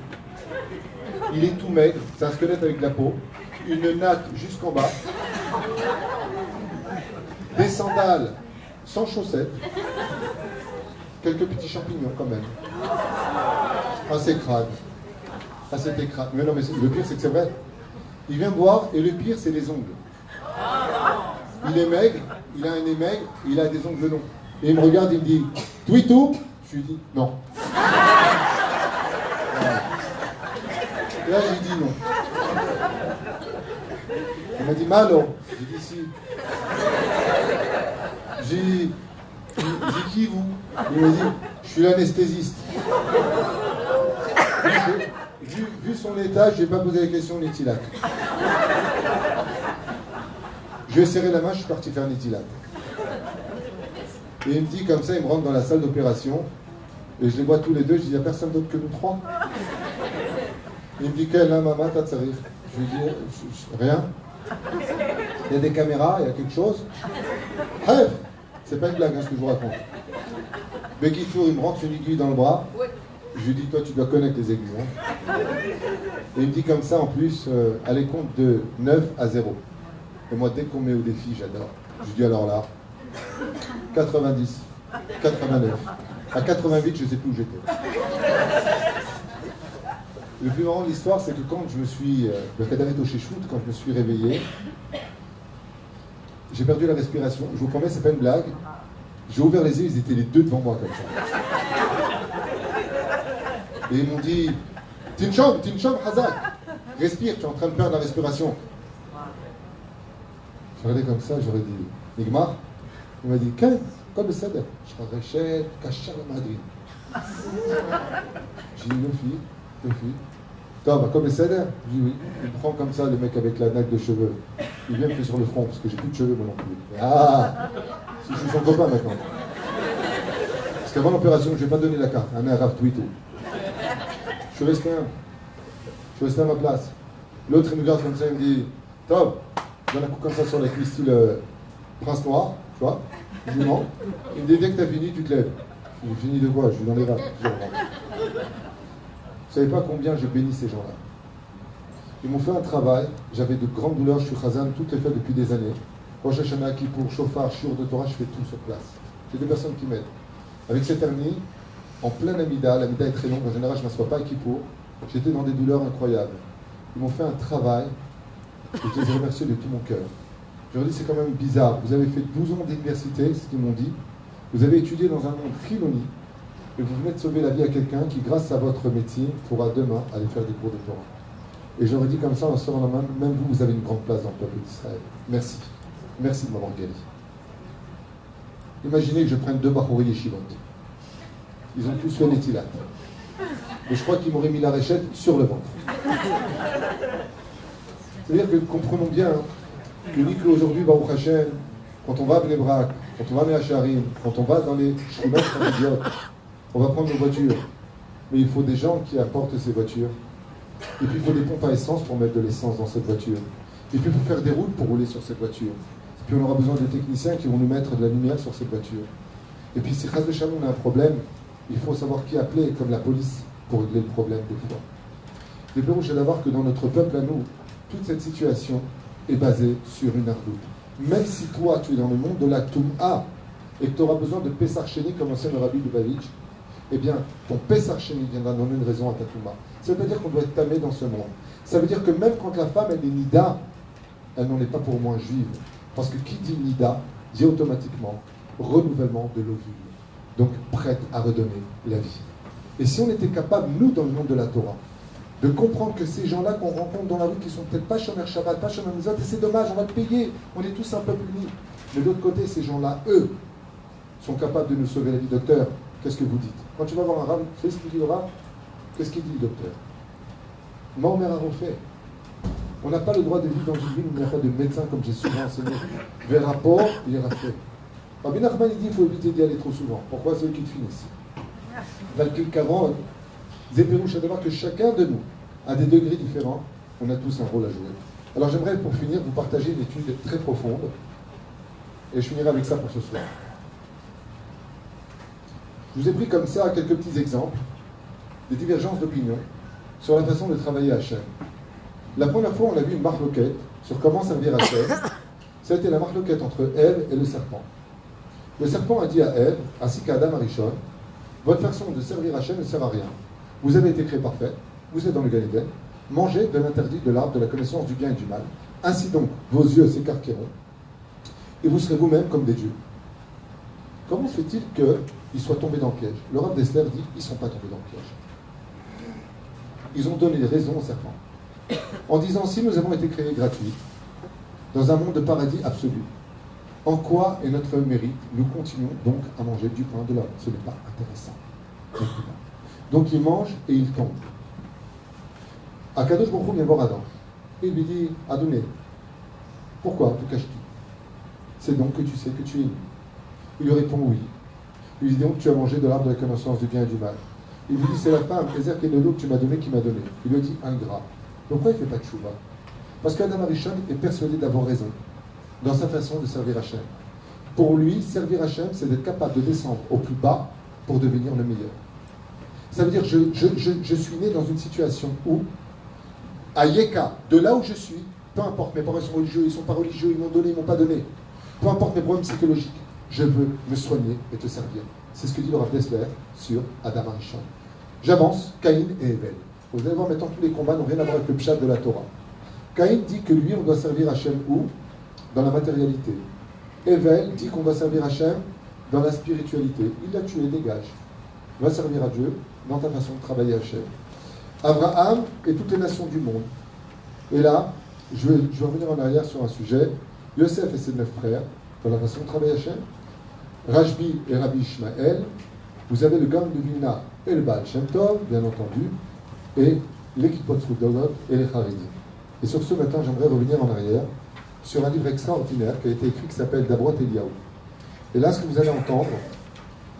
Il est tout maigre, c'est un squelette avec de la peau, une natte jusqu'en bas, des sandales sans chaussettes, quelques petits champignons quand même. Assez crade. Assez crade. Mais non, mais le pire, c'est que c'est vrai. Il vient me voir et le pire, c'est les ongles. Il est maigre, il a un nez maigre, il a des ongles longs. Et il me regarde, il me dit, Twitou? Je lui dis, non. Et là, j'ai dit non. Il m'a dit, Malo. J'ai dit, si. J'ai dit, qui vous? Il m'a dit, je suis l'anesthésiste. Vu son état, je n'ai pas posé la question l'étilate. Je lui ai serré la main, je suis parti faire l'étilate. Et il me dit comme ça, il me rentre dans la salle d'opération. Et je les vois tous les deux, je dis, il n'y a personne d'autre que nous trois. Il me dit, quelle maman, t'as de rire? Je lui dis, rien. Il y a des caméras, il y a quelque chose. Bref, c'est pas une blague, hein, ce que je vous raconte. Bekitour, il me rentre une aiguille dans le bras. Je lui dis, toi, tu dois connaître les aiguilles. Hein. Et il me dit comme ça, en plus, allez, compte de 9 à 0. Et moi, dès qu'on met au défi, j'adore. Je lui dis, alors là, 90, 89. À 88, je ne sais plus où j'étais. Le plus marrant de l'histoire, c'est que quand je me suis... le Kadaret au Sheshout, quand je me suis réveillé, j'ai perdu la respiration. Je vous promets, c'est pas une blague. J'ai ouvert les yeux, ils étaient les deux devant moi, comme ça. Et ils m'ont dit, Tinchom, Hazak, respire, tu es en train de perdre la respiration. J'ai regardé comme ça, j'aurais dit, Nigmar. Il m'a dit, Ken, comme ça, je rachète, Kachar Madrid. J'ai dit, le fille. Toi, comme ça, je dis oui. Il me prend comme ça, le mec avec la natte de cheveux. Il vient me faire sur le front, parce que j'ai plus de cheveux, moi non plus. Ah, si je suis son copain maintenant. Parce qu'avant l'opération, je n'ai pas donné la carte. Un arabe tweet. Je suis resté à ma place. L'autre, il me regarde comme ça, il me dit, Tom, je donne un coup comme ça sur la cuisse, style prince noir, tu vois. Je lui mens. Il me dit, dès que tu as fini, tu te lèves. J'ai fini de quoi? Je suis dans les rats. Vous ne savez pas combien je bénis ces gens-là. Ils m'ont fait un travail, j'avais de grandes douleurs, je suis Khazan, toutes les fêtes depuis des années. Rosh Hashanah, Kippour, Shofar, Shiur de Torah, je fais tout sur place. J'ai des personnes qui m'aident. Avec cette hernie, en plein Amida, l'Amida est très longue, en général je ne m'assois pas à Kippour, j'étais dans des douleurs incroyables. Ils m'ont fait un travail et je les ai remerciés de tout mon cœur. Je leur ai dit, c'est quand même bizarre. Vous avez fait 12 ans d'université, c'est ce qu'ils m'ont dit. Vous avez étudié dans un monde chiloni et vous venez de sauver la vie à quelqu'un qui, grâce à votre métier, pourra demain aller faire des cours de Torah. Et j'aurais dit comme ça, en se levant la main, même vous, vous avez une grande place dans le peuple d'Israël. Merci. Merci de m'avoir guéri. Imaginez que je prenne 2 Bachouri Yeshivot. Ils ont tous fait Netilat. Mais je crois qu'ils m'auraient mis la réchette sur le ventre. C'est-à-dire que, comprenons bien, que dit qu'aujourd'hui, Baruch Hashem, quand on va à Bnei Brak, quand on va à Mea Shearim, quand on va dans les chemins familiaux, on va prendre nos voitures. Mais il faut des gens qui apportent ces voitures. Et puis il faut des pompes à essence pour mettre de l'essence dans cette voiture. Et puis il faut faire des routes pour rouler sur cette voiture. Et puis on aura besoin de techniciens qui vont nous mettre de la lumière sur cette voiture. Et puis si Chas V'Shalom on a un problème, il faut savoir qui appeler, comme la police, pour régler le problème des fois. Le plus rouge, c'est d'avoir que dans notre peuple à nous, toute cette situation est basée sur une ardoute. Même si toi, tu es dans le monde de la Toum'a et que tu auras besoin de Pessar Sheni, comme enseigne le Rabbi Lubavitch, eh bien, ton Pessar Sheni viendra donner une raison à ta Toum'a. Ça ne veut pas dire qu'on doit être tamé dans ce monde. Ça veut dire que même quand la femme, elle est Nida, elle n'en est pas pour moins juive. Parce que qui dit Nida, dit automatiquement renouvellement de l'ovule. Donc, prête à redonner la vie. Et si on était capable, nous, dans le monde de la Torah, de comprendre que ces gens-là qu'on rencontre dans la rue, qui sont peut-être pas Shomer Shabbat, pas Shomer Mitzvot, et c'est dommage, on va le payer, on est tous un peuple uni. Mais de l'autre côté, ces gens-là, eux, sont capables de nous sauver la vie. Docteur, qu'est-ce que vous dites? Quand tu vas voir un rab, fais ce qu'il dit le rab, qu'est-ce qu'il dit le docteur? Mahomet a refait. On n'a pas le droit de vivre dans une ville où il n'y a pas de médecin, comme j'ai souvent enseigné. Vers rapport, il ira fait. Rabbi Nachman, il dit qu'il faut éviter d'y aller trop souvent. Pourquoi? C'est eux qui te finissent. Valkil Kavron, Zéperouche, à savoir que chacun de nous, à des degrés différents, on a tous un rôle à jouer. Alors j'aimerais, pour finir, vous partager une étude très profonde, et je finirai avec ça pour ce soir. Je vous ai pris comme ça quelques petits exemples, des divergences d'opinion, sur la façon de travailler à Hachem. La première fois, on a vu une marloquette sur comment servir Hachem. Ça a été la marloquette entre Ève et le serpent. Le serpent a dit à Ève, ainsi qu'à Adam Arishon, votre façon de servir Hachem ne sert à rien. Vous avez été créé parfait, vous êtes dans le Gan Eden, mangez de l'interdit de l'arbre de la connaissance du bien et du mal. Ainsi donc, vos yeux s'écarqueront, et vous serez vous-même comme des dieux. Comment se fait-il qu'ils soient tombés dans le piège? Le Rav Dessler dit, ils ne sont pas tombés dans le piège. Ils ont donné raison au serpent. En disant, si nous avons été créés gratuits, dans un monde de paradis absolu, en quoi est notre mérite? Nous continuons donc à manger du pain de l'homme. Ce n'est pas intéressant. Donc il mange et il tombe. Akadosh Baruch Hu vient voir Adam. Et il lui dit, Adonai, pourquoi te caches-tu? C'est donc que tu sais que tu es nu. Il lui répond oui. Il lui dit donc tu as mangé de l'arbre de la connaissance du bien et du mal. Il lui dit c'est la femme, Kézer Kenelo, que tu m'as donné qui m'a donné. Il lui dit ingrat. Pourquoi il ne fait pas de chouva? Parce qu'Adam Arishon est persuadé d'avoir raison dans sa façon de servir Hachem. Pour lui, servir Hachem, c'est d'être capable de descendre au plus bas pour devenir le meilleur. Ça veut dire je suis né dans une situation où, à Yeka, de là où je suis, peu importe, mes parents sont religieux, ils ne sont pas religieux, ils m'ont donné, ils ne m'ont pas donné. Peu importe mes problèmes psychologiques, je veux me soigner et te servir. C'est ce que dit le Rav Dessler sur Adam Arishon. J'avance, Caïn et Evel. Vous allez voir maintenant, tous les combats n'ont rien à voir avec le pshat de la Torah. Caïn dit que lui, on doit servir Hachem où? Dans la matérialité. Evel dit qu'on doit servir Hachem dans la spiritualité. Il l'a tué, dégage. Va servir à Dieu dans ta façon de travailler Hachem. Abraham et toutes les nations du monde. Et là, je vais revenir en arrière sur un sujet. Yosef et ses 9 frères, dans la façon de travailler Hachem. Rajbi et Rabbi Ishmael. Vous avez le Gaon de Vilna et le Baal Shem Tov, bien entendu, et les Kippot Srudogot et les Haredi. Et sur ce matin, j'aimerais revenir en arrière sur un livre extraordinaire qui a été écrit qui s'appelle Dabrot Eliyahu. Et là, ce que vous allez entendre,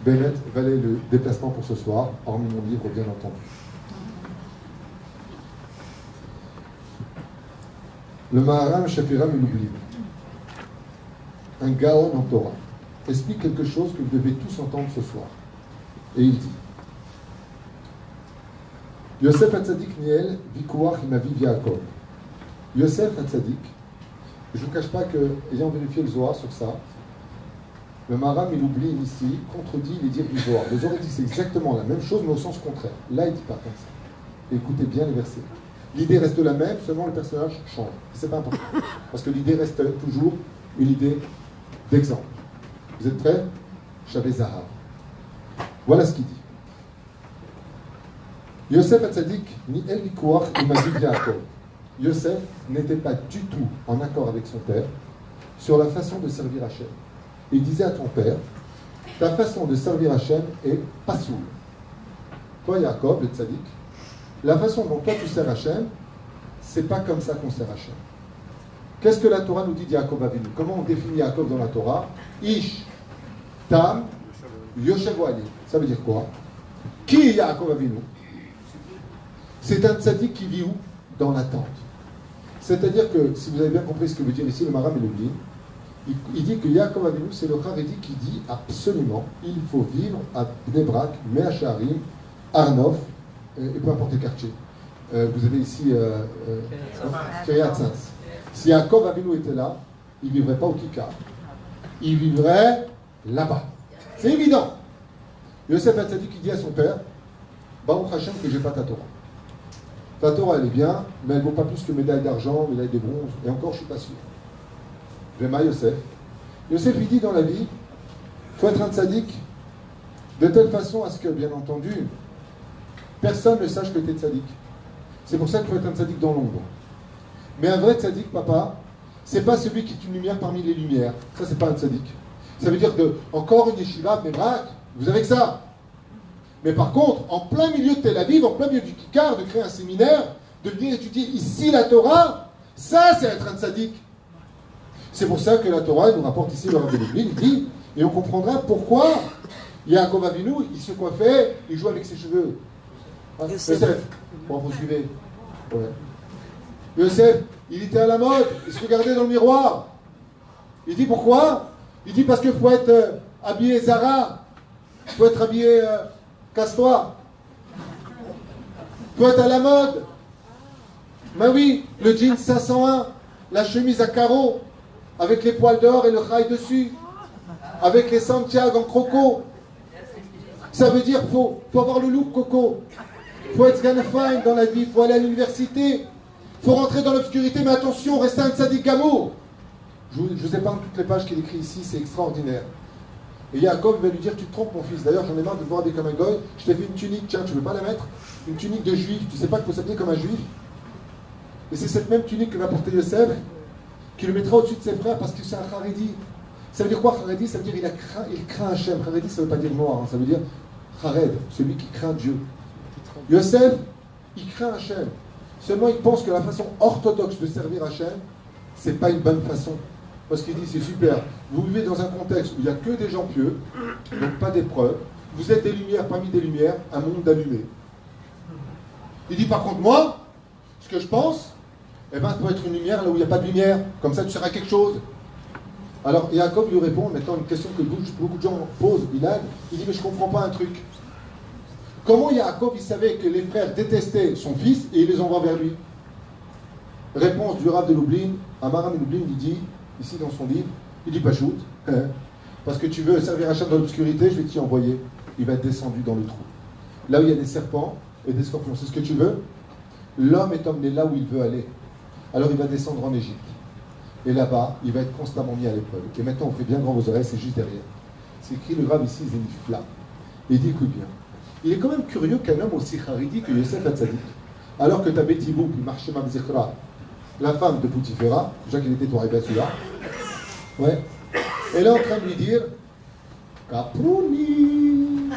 Bennett valait le déplacement pour ce soir, hormis mon livre, bien entendu. Le Maharam Shafiram Iloublim, un Gaon en Torah, explique quelque chose que vous devez tous entendre ce soir. Et il dit Yosef Hatzadik Niel, Vikuach Imaviv Yaakov. Yosef Hatzadik, je ne vous cache pas que, ayant vérifié le Zohar sur ça, le Maharam, il oublie ici, contredit les dires du Zohar. Le Zohar dit que c'est exactement la même chose, mais au sens contraire. Là, il ne dit pas comme ça. Et écoutez bien les versets. L'idée reste la même, seulement le personnage change. C'est pas important. Parce que l'idée reste toujours une idée d'exemple. Vous êtes prêts? Shaveh Zahar. Voilà ce qu'il dit. Yosef Hatzadik, ni El Vikouach, il m'a dit Yaakov. Yosef n'était pas du tout en accord avec son père sur la façon de servir Hachem. Il disait à ton père, ta façon de servir Hachem est pas soule. Toi, Yaakov, le Tzadik, la façon dont toi tu sers Hachem, c'est pas comme ça qu'on sert Hachem. Qu'est-ce que la Torah nous dit d'Yaakov Avinu? Comment on définit Yaakov dans la Torah? Ish, Tam, Yoshev Ali. Ça veut dire quoi? Qui est Yaakov Avinu? C'est un Tzadik qui vit où? Dans l'attente. C'est-à-dire que, si vous avez bien compris ce que veut dire ici le Maram et le Blin, il dit que Yaakov Avinu, c'est le Haredi qui dit absolument, il faut vivre à Bnei Brak, Mea Shearim, Arnof, et peu importe les quartiers. Vous avez ici Kiryat Sins. Si Yaakov Avinu était là, il ne vivrait pas au Kikar. Il vivrait là-bas. C'est évident. Yosef Hatzadik qui dit à son père, Baruch Hashem que j'ai pas ta Torah. Ta Torah elle est bien, mais elle ne vaut pas plus que médaille d'argent, médaille de bronze, et encore je ne suis pas sûr. J'aime Yosef. Yosef lui dit dans la vie, il faut être un tzaddik de telle façon à ce que, bien entendu, personne ne sache que tu es tzaddik. C'est pour ça qu'il faut être un tzaddik dans l'ombre. Mais un vrai tzaddik, papa, c'est pas celui qui est une lumière parmi les lumières. Ça, c'est pas un tzaddik. Ça veut dire que, encore une yeshiva, mais brak, vous avez que ça. Mais par contre, en plein milieu de Tel Aviv, en plein milieu du Kikar, de créer un séminaire, de venir étudier ici la Torah, ça, c'est être un tzaddik. C'est pour ça que la Torah nous rapporte ici le Rabbi Lublin, il dit, et on comprendra pourquoi Yaakov Avinu, il se coiffait, il jouait avec ses cheveux. Hein? Yosef, bon, vous suivez. Ouais. Yosef, il était à la mode, il se regardait dans le miroir. Il dit pourquoi? Il dit parce qu'il faut être habillé Zara, il faut être habillé casse-toi, il faut être à la mode. Ben oui, le jean 501, la chemise à carreaux, avec les poils d'or et le rail dessus, avec les Santiago en croco. Ça veut dire qu'il faut avoir le look coco, il faut être fine dans la vie, il faut aller à l'université, il faut rentrer dans l'obscurité, mais attention, restez un tzaddik gamour. Je vous épargne toutes les pages qu'il écrit ici, c'est extraordinaire. Et Yaakov va lui dire, tu te trompes mon fils, d'ailleurs j'en ai marre de te voir habillé comme un goy, je t'ai fait une tunique, tiens, tu veux pas la mettre? Une tunique de juif, tu sais pas qu'il faut s'habiller comme un juif? Et c'est cette même tunique que va porter Yosef, qui le mettra au-dessus de ses frères parce que c'est un Haredi. Ça veut dire quoi Haredi? Ça veut dire il craint Hachem. Haredi, ça ne veut pas dire noir, hein. Ça veut dire Hared, celui qui craint Dieu. Yosef, il craint Hachem. Seulement, il pense que la façon orthodoxe de servir Hachem, c'est pas une bonne façon. Parce qu'il dit, c'est super, vous vivez dans un contexte où il n'y a que des gens pieux, donc pas d'épreuves, vous êtes des lumières parmi des lumières, un monde d'allumés. Il dit, par contre, moi, ce que je pense, eh ben, tu dois être une lumière là où il n'y a pas de lumière, comme ça tu seras quelque chose. Alors Yaakov lui répond, maintenant une question que beaucoup de gens posent, il dit, mais je ne comprends pas un truc. Comment Yaakov, il savait que les frères détestaient son fils et il les envoie vers lui? Réponse du Rav de Lublin, Amaram de Lublin, il dit, ici dans son livre, il dit, pas shoot, parce que tu veux servir Hachem dans l'obscurité, je vais t'y envoyer. Il va être descendu dans le trou. Là où il y a des serpents et des scorpions, c'est ce que tu veux? L'homme est emmené là où il veut aller. Alors il va descendre en Égypte. Et là-bas, il va être constamment mis à l'épreuve. Et maintenant, on fait bien grand vos oreilles, c'est juste derrière. C'est écrit le Rav ici, Zénifla. Et il dit, écoute bien. Il est quand même curieux qu'un homme aussi haridi que Yosef Hatzadik, alors que tu as Betty Bou, puis Marshema Bzikra, la femme de Poutifera, déjà qu'il était ton rêve celui-là, ouais, elle est en train de lui dire, Capouni,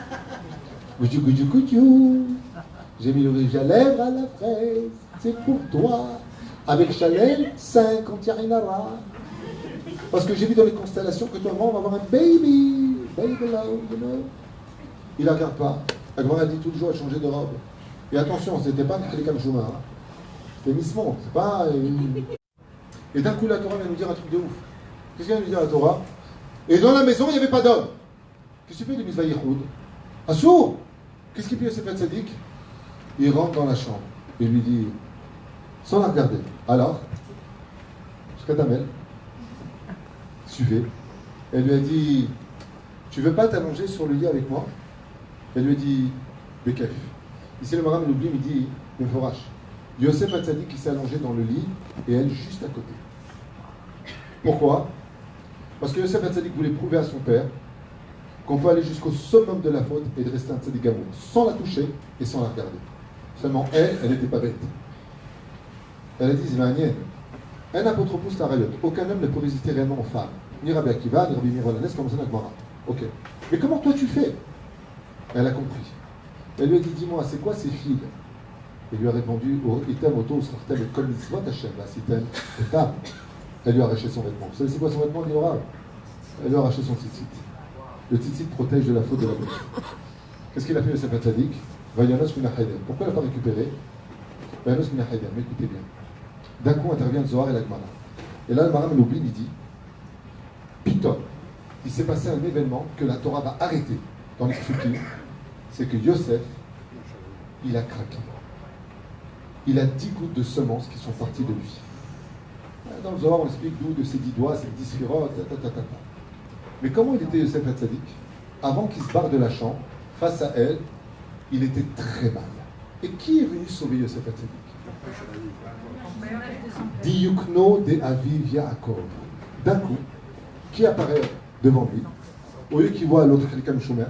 j'ai mis le rouge à lèvres à la fraise, c'est pour toi. Avec Chanel, 50 Yarinara. Parce que j'ai vu dans les constellations que toi et moi, on va avoir un baby love, you know. Il ne la regarde pas. La grand-mère a dit tout le jour, elle changeait de robe. Et attention, c'était pas Khalikam Chouma. Hein. C'était Miss Monde, c'est pas. Et d'un coup, la Torah vient nous dire un truc de ouf. Qu'est-ce qu'elle vient nous dire la Torah? Et dans la maison, il n'y avait pas d'homme. Qu'est-ce que tu fais de Mitzvah Yichud? Assour! Qu'est-ce qu'il fait Yosef Hatzadik? Il rentre dans la chambre et lui dit, sans la regarder, alors, Shkadamel, suivez. Elle lui a dit, tu veux pas t'allonger sur le lit avec moi? Elle lui a dit, Bekef. Ici le Maram Loublim, il dit, Meforash. Yosef Hatzadik qui s'est allongé dans le lit et elle juste à côté. Pourquoi? Parce que Yosef Hatzadik voulait prouver à son père qu'on peut aller jusqu'au summum de la faute et de rester un tzaddik amour, sans la toucher et sans la regarder. Seulement elle n'était pas bête. Elle a dit, Zimanienne, un apotropous tarayot, aucun homme ne peut résister réellement aux femmes. Ni Rabbi Akiva, ni Rabbi Mirolanes, comme ça n'a Gemara. Ok. Mais comment toi tu fais? Elle a compris. Elle lui a dit, dis-moi, c'est quoi ces fils? Il lui a répondu, Item Oto, Srachtem, et Kol Mitzvot Hashem, Sitem, Etam. Elle lui a arraché son vêtement. Vous savez c'est quoi son vêtement, dit l'oral? Elle lui a arraché son tzitzit. Le tzitzit protège de la faute de la bouche. Qu'est-ce qu'il a fait, Yosef Hatzadik? Vayanos Minachayder. Pourquoi elle n'a pas récupéré? Vayanos Minachayder, mais écoutez bien. D'un coup intervient le Zohar et la Gemara. Et là, le Maram Loubin, il dit, Piton, il s'est passé un événement que la Torah va arrêter dans les Psukim, c'est que Yosef, il a craqué. Il a 10 gouttes de semences qui sont parties de lui. Dans le Zohar, on explique d'où de ses 10 doigts, ses 10 sphirotes, Mais comment il était Yosef Hatzadik? Avant qu'il se barre de la chambre, face à elle, il était très mal. Et qui est venu sauver Yosef Hatzadik? Diyukno de Aviv Yaakov. D'un coup, qui apparaît devant lui? Au lieu qu'il voit l'autre quelqu'un Shomer,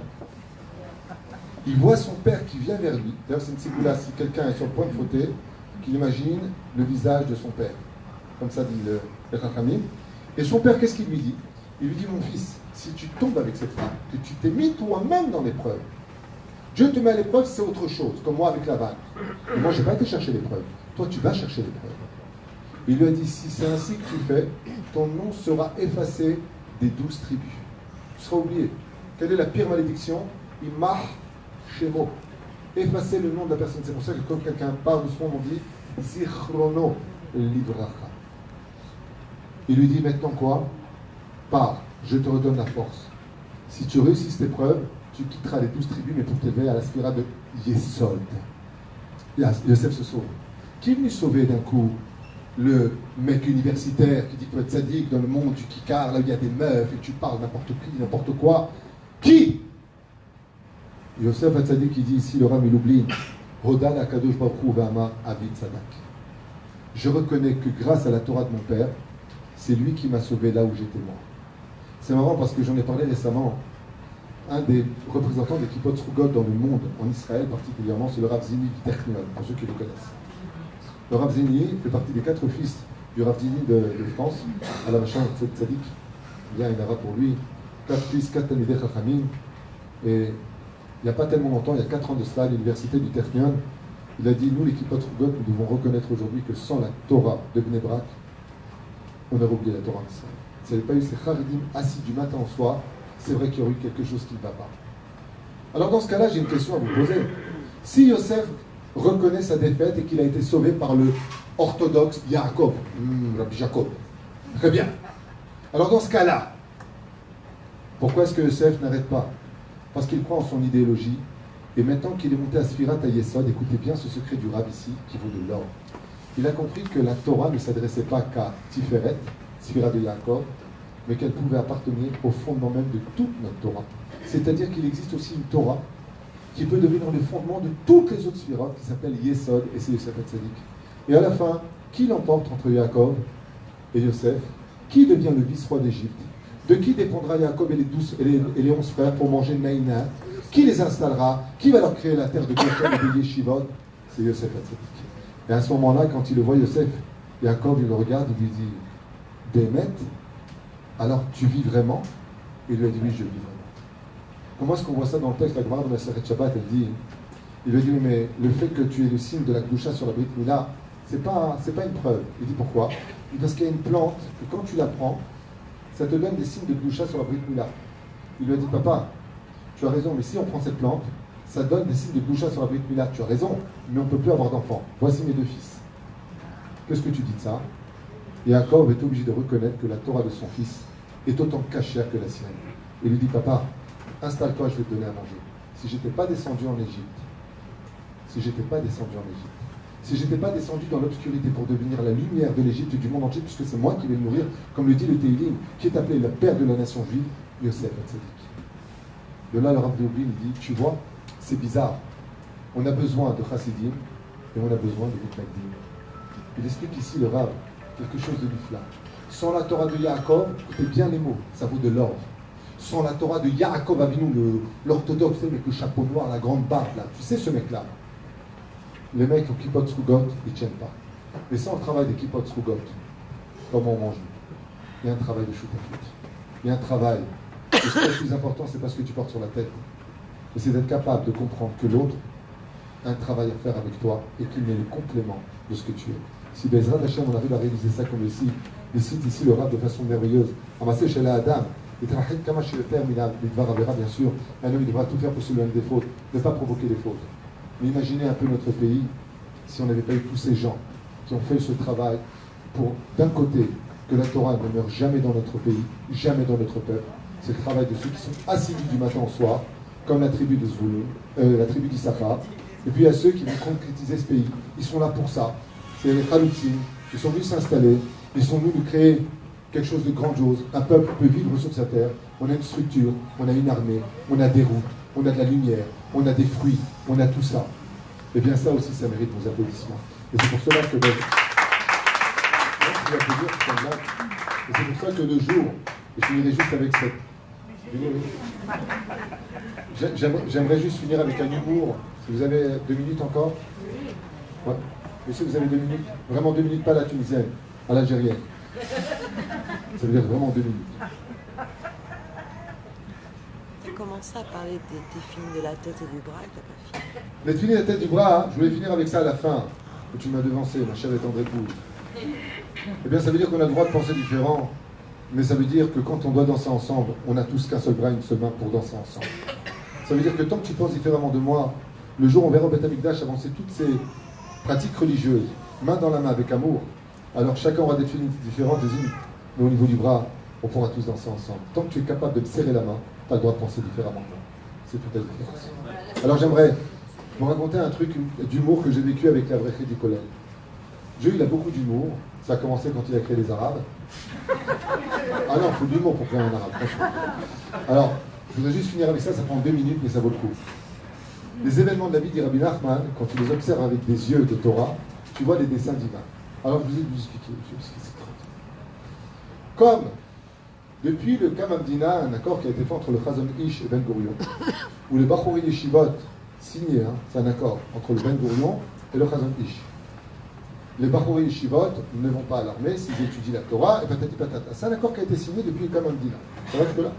il voit son père qui vient vers lui. D'ailleurs, c'est une ségoula, si quelqu'un est sur le point de fauter, qu'il imagine le visage de son père. Comme ça dit le Chachamim. Et son père, qu'est-ce qu'il lui dit? Il lui dit, mon fils, si tu tombes avec cette femme, que tu t'es mis toi-même dans l'épreuve, Dieu te met à l'épreuve, c'est autre chose, comme moi avec la vanne. Et moi, je n'ai pas été chercher l'épreuve. Toi, tu vas chercher l'épreuve. Il lui a dit, si c'est ainsi que tu fais, ton nom sera effacé des 12 tribus. Tu seras oublié. Quelle est la pire malédiction? Imach Shemo. Effacer le nom de la personne. C'est pour ça que quand quelqu'un parle doucement, on dit Zichrono Libracha. Il lui dit maintenant quoi? Pars, je te redonne la force. Si tu réussis cette épreuve, tu quitteras les 12 tribus, mais pour t'élever à la spira de Yesod. Yosef se sauve. Qui est venu sauver d'un coup le mec universitaire qui dit qu'il faut être sadique dans le monde du kikar, là où il y a des meufs et tu parles n'importe qui, n'importe quoi? Qui? Yosef Hatzadik qui dit ici, le Ram il oublie, Rodan Akadosh Baruch Hu Vama Avid Sadak. Je reconnais que grâce à la Torah de mon père, c'est lui qui m'a sauvé là où j'étais mort. C'est marrant parce que j'en ai parlé récemment. Un des représentants des Kippot Srugot dans le monde, en Israël particulièrement, c'est le Rav Zini du Technion, pour ceux qui le connaissent. Le Rav Zini fait partie des 4 fils du Rav Zini de France, à la Machin Tzadik. Bien, il y en aura pour lui 4 fils, 4 Talmidei Chachamim. Et il n'y a pas tellement longtemps, il y a 4 ans de cela, à l'université du Technion, il a dit, nous, les Kippot Srugot, nous devons reconnaître aujourd'hui que sans la Torah de Bnei Brak, on aurait oublié la Torah en Israël. S'il n'y avait pas eu ces Haridim assis du matin au soir, c'est vrai qu'il y aurait eu quelque chose qui ne va pas. Alors dans ce cas-là, j'ai une question à vous poser. Si Yosef reconnaît sa défaite et qu'il a été sauvé par le orthodoxe Yaakov, Rabbi Jacob, très bien. Alors dans ce cas-là, pourquoi est-ce que Yosef n'arrête pas? Parce qu'il croit en son idéologie. Et maintenant qu'il est monté à Sfirat à Yesod, écoutez bien ce secret du Rav ici, qui vaut de l'or. Il a compris que la Torah ne s'adressait pas qu'à Tiferet, Sfirat de Yaakov, mais qu'elle pouvait appartenir au fondement même de toute notre Torah. C'est-à-dire qu'il existe aussi une Torah qui peut devenir le fondement de toutes les autres Sfirat, qui s'appelle Yesod, et c'est Yosef Hatzadik. Et à la fin, qui l'emporte entre Yaakov et Yosef? Qui devient le vice-roi d'Égypte? De qui dépendra Yaakov et les 11 frères pour manger Naïna? Qui les installera? Qui va leur créer la terre de Goshen et de Yeshivot? C'est Yosef Hatzadik. Et à ce moment-là, quand il le voit, Yosef, Yaakov, il le regarde, il lui dit, Bémet, alors tu vis vraiment? Il lui a dit, oui, je vis vraiment. Comment est-ce qu'on voit ça dans le texte? La Gemara de la Seret Shabbat, elle dit, il lui a dit, mais le fait que tu aies le signe de la Gdusha sur la Brit Mila, c'est pas une preuve. Il dit, pourquoi? Il dit, parce qu'il y a une plante, que quand tu la prends, ça te donne des signes de Gdusha sur la Brit Mila. Il lui a dit, papa, tu as raison, mais si on prend cette plante, ça donne des signes de Gdusha sur la Brit Mila. Tu as raison, mais on ne peut plus avoir d'enfants. Voici mes 2 fils. Qu'est-ce que tu dis de ça? Et Yaakov est obligé de reconnaître que la Torah de son fils est autant cachère que la sienne. Il lui dit, papa, installe-toi, je vais te donner à manger. Si je n'étais pas descendu en Égypte, si j'étais pas descendu dans l'obscurité pour devenir la lumière de l'Égypte et du monde entier, puisque c'est moi qui vais le nourrir, comme le dit le Teilim, qui est appelé le père de la nation juive, Yosef Hatzadik. De là, le Rav de Lublin dit, tu vois, c'est bizarre. On a besoin de Chassidim, Et on a besoin de Mitnagdim. Il explique ici le Rav, quelque chose de nifla. Sans la Torah de Yaakov, écoutez bien les mots, ça vaut de l'or. Sans la Torah de Yaakov Avinu, l'orthodoxe, avec le chapeau noir, la grande barbe, là. Tu sais ce mec-là. Les mecs au kippot Srugot, ils ne tiennent pas. Mais sans le travail des kippot Srugot, comment on mange? Il y a un travail de choutafut. Il y a un travail. Et ce qui est le plus important, c'est pas ce que tu portes sur la tête. Mais c'est d'être capable de comprendre que l'autre a un travail à faire avec toi et qu'il n'est le complément de ce que tu es. Si Bezrat Hashem, on arrive à réaliser ça comme ici, il cite ici le Rav de façon merveilleuse. Amassé chez la Adam, il travaille comme chez le terme, il devra verra bien sûr. Un homme, il devra tout faire pour se loin des fautes, ne pas provoquer des fautes. Mais imaginez un peu notre pays si on n'avait pas eu tous ces gens qui ont fait ce travail pour, d'un côté, que la Torah ne meure jamais dans notre pays, jamais dans notre peuple. C'est le travail de ceux qui sont assidus du matin au soir, comme la tribu de Zvouloun, la tribu d'Issachar. Et puis il y a ceux qui vont concrétiser ce pays. Ils sont là pour ça. C'est les Chaloutzim. Ils sont venus s'installer. Ils sont venus nous créer quelque chose de grandiose. Un peuple peut vivre sur sa terre. On a une structure, on a une armée, on a des routes, on a de la lumière, on a des fruits, on a tout ça. Et bien ça aussi, ça mérite vos applaudissements. Et c'est pour cela que... Et c'est pour ça que le jour, et je finirai juste avec cette... J'aimerais juste finir avec un humour. Si vous avez 2 minutes encore. Ouais. Monsieur, vous avez 2 minutes. Vraiment 2 minutes, pas la tunisienne, à l'algérienne. Ça veut dire vraiment 2 minutes. Tu commences à parler des films de la tête et du bras, t'as pas fini. Les films de la tête du bras, je voulais finir avec ça à la fin. Tu m'as devancé, ma chère et tendre épouse. Eh bien, ça veut dire qu'on a le droit de penser différent, mais ça veut dire que quand on doit danser ensemble, on n'a tous qu'un seul bras, une seule main pour danser ensemble. Ça veut dire que tant que tu penses différemment de moi, le jour où on verra au Beth Amikdash avancer toutes ces pratiques religieuses, main dans la main avec amour, alors chacun aura des films différents, des unes, mais au niveau du bras, on pourra tous danser ensemble. Tant que tu es capable de me serrer la main, tu as le droit de penser différemment de moi. C'est toute la différence. Alors j'aimerais vous raconter un truc d'humour que j'ai vécu avec la vraie du collège. Dieu, il a beaucoup d'humour. Ça a commencé quand il a créé les Arabes. Ah non, il faut de l'humour pour créer un Arabe, franchement. Alors, je voudrais juste finir avec ça, ça prend 2 minutes, mais ça vaut le coup. Les événements de la vie d'Irabbi Nachman, quand tu les observes avec des yeux de Torah, tu vois des dessins divins. Alors, je vous ai expliqué. Comme, depuis le Kam Amdina, un accord qui a été fait entre le Chazon Ish et Ben Gurion, où les Bachouri Yeshivot signé, c'est un accord entre le Ben Gurion et le Chazon Ish. Les Bachouri Yeshivot ne vont pas à l'armée s'ils étudient la Torah et patati patata. C'est un accord qui a été signé depuis le Kam Amdina. Ça va jusque-là?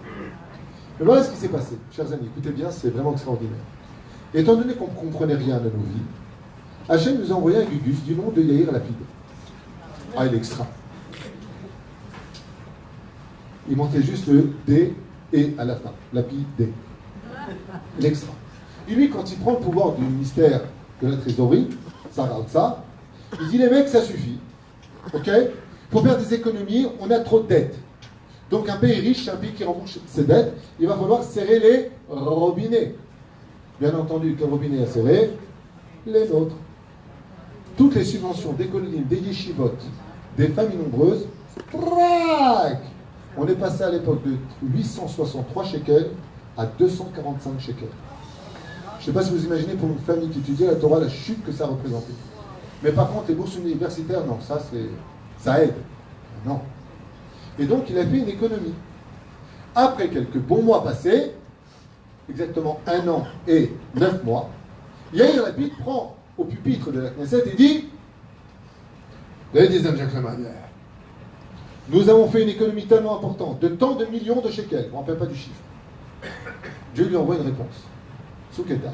Mais voilà ce qui s'est passé. Chers amis, écoutez bien, c'est vraiment extraordinaire. Étant donné qu'on ne comprenait rien à nos vies, Hachem nous a envoyé un gugus du nom de Yair Lapid. Ah, il est extra. Il manquait juste le D et à la fin. Lapid D. Il est extra. Et lui, quand il prend le pouvoir du ministère de la trésorerie, ça regarde ça, il dit les mecs, ça suffit. Ok? Pour faire des économies, on a trop de dettes. Donc un pays riche, c'est un pays qui rembourse ses dettes, il va falloir serrer les robinets. Bien entendu, quel robinet à serrer? Les nôtres. Toutes les subventions des colonies, des yeshivot, des familles nombreuses, trac! On est passé à l'époque de 863 shekels à 245 shekels. Je ne sais pas si vous imaginez pour une famille qui étudie la Torah la chute que ça représentait. Mais par contre, les bourses universitaires, non, ça aide. Non. Et donc, il a fait une économie. Après quelques bons mois passés, exactement 1 an et 9 mois, Yair Lapid prend au pupitre de la Knesset et dit « Ladies and gentlemen, nous avons fait une économie tellement importante, de tant de millions de shekels. » On ne rappelle pas du chiffre. Dieu lui envoie une réponse. Tsuketan.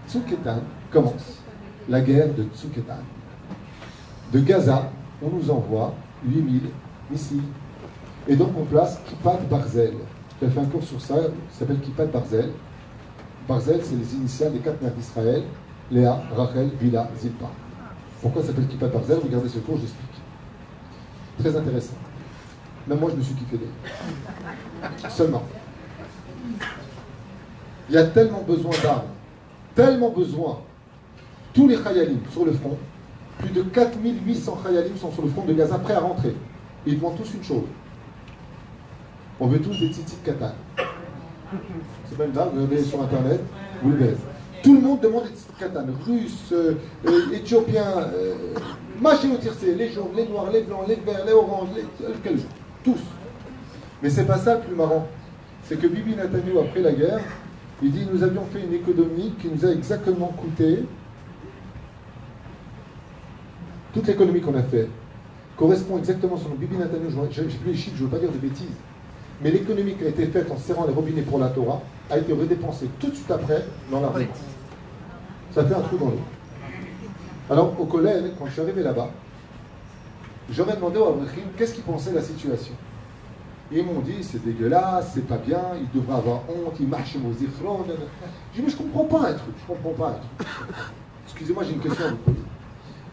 Tsuketan commence la guerre de Tsuketan. De Gaza, on nous envoie 8000 missiles. Et donc on place Kippat Barzel. J'ai fait un cours sur ça, ça s'appelle Kippat Barzel. Barzel, c'est les initiales des 4 mères d'Israël, Léa, Rachel, Bila, Zilpa. Pourquoi ça s'appelle Kippat Barzel? Regardez ce cours, j'explique. Très intéressant. Même moi, je me suis kiffé d'elle. Seulement. Il y a tellement besoin d'armes, tellement besoin. Tous les Chayalim sur le front, plus de 4800 Chayalim sont sur le front de Gaza, prêts à rentrer. Et ils demandent tous une chose. On veut tous des tzitzit katan. C'est pas une blague, vous regardez sur internet, vous le verrez. Tout le monde demande des katan, russes, éthiopiens, machin les jaunes, les noirs, les blancs, les verts, les oranges, tous. Mais c'est pas ça le plus marrant. C'est que Bibi Netanyahu, après la guerre, il dit nous avions fait une économie qui nous a exactement coûté. Toute l'économie qu'on a fait correspond exactement sur Bibi Netanyahu. J'ai plus les chiffres, je ne veux pas dire de bêtises. Mais l'économie qui a été faite en serrant les robinets pour la Torah a été redépensée tout de suite après dans l'argent. Ça fait un trou dans l'eau. Alors, au collège, quand je suis arrivé là-bas, j'aurais demandé aux Avrechim qu'est-ce qu'ils pensaient de la situation. Et ils m'ont dit, c'est dégueulasse, c'est pas bien, ils devraient avoir honte, ils marchent aux zichron. J'ai dit, mais je comprends pas un truc, Excusez-moi, j'ai une question à vous poser.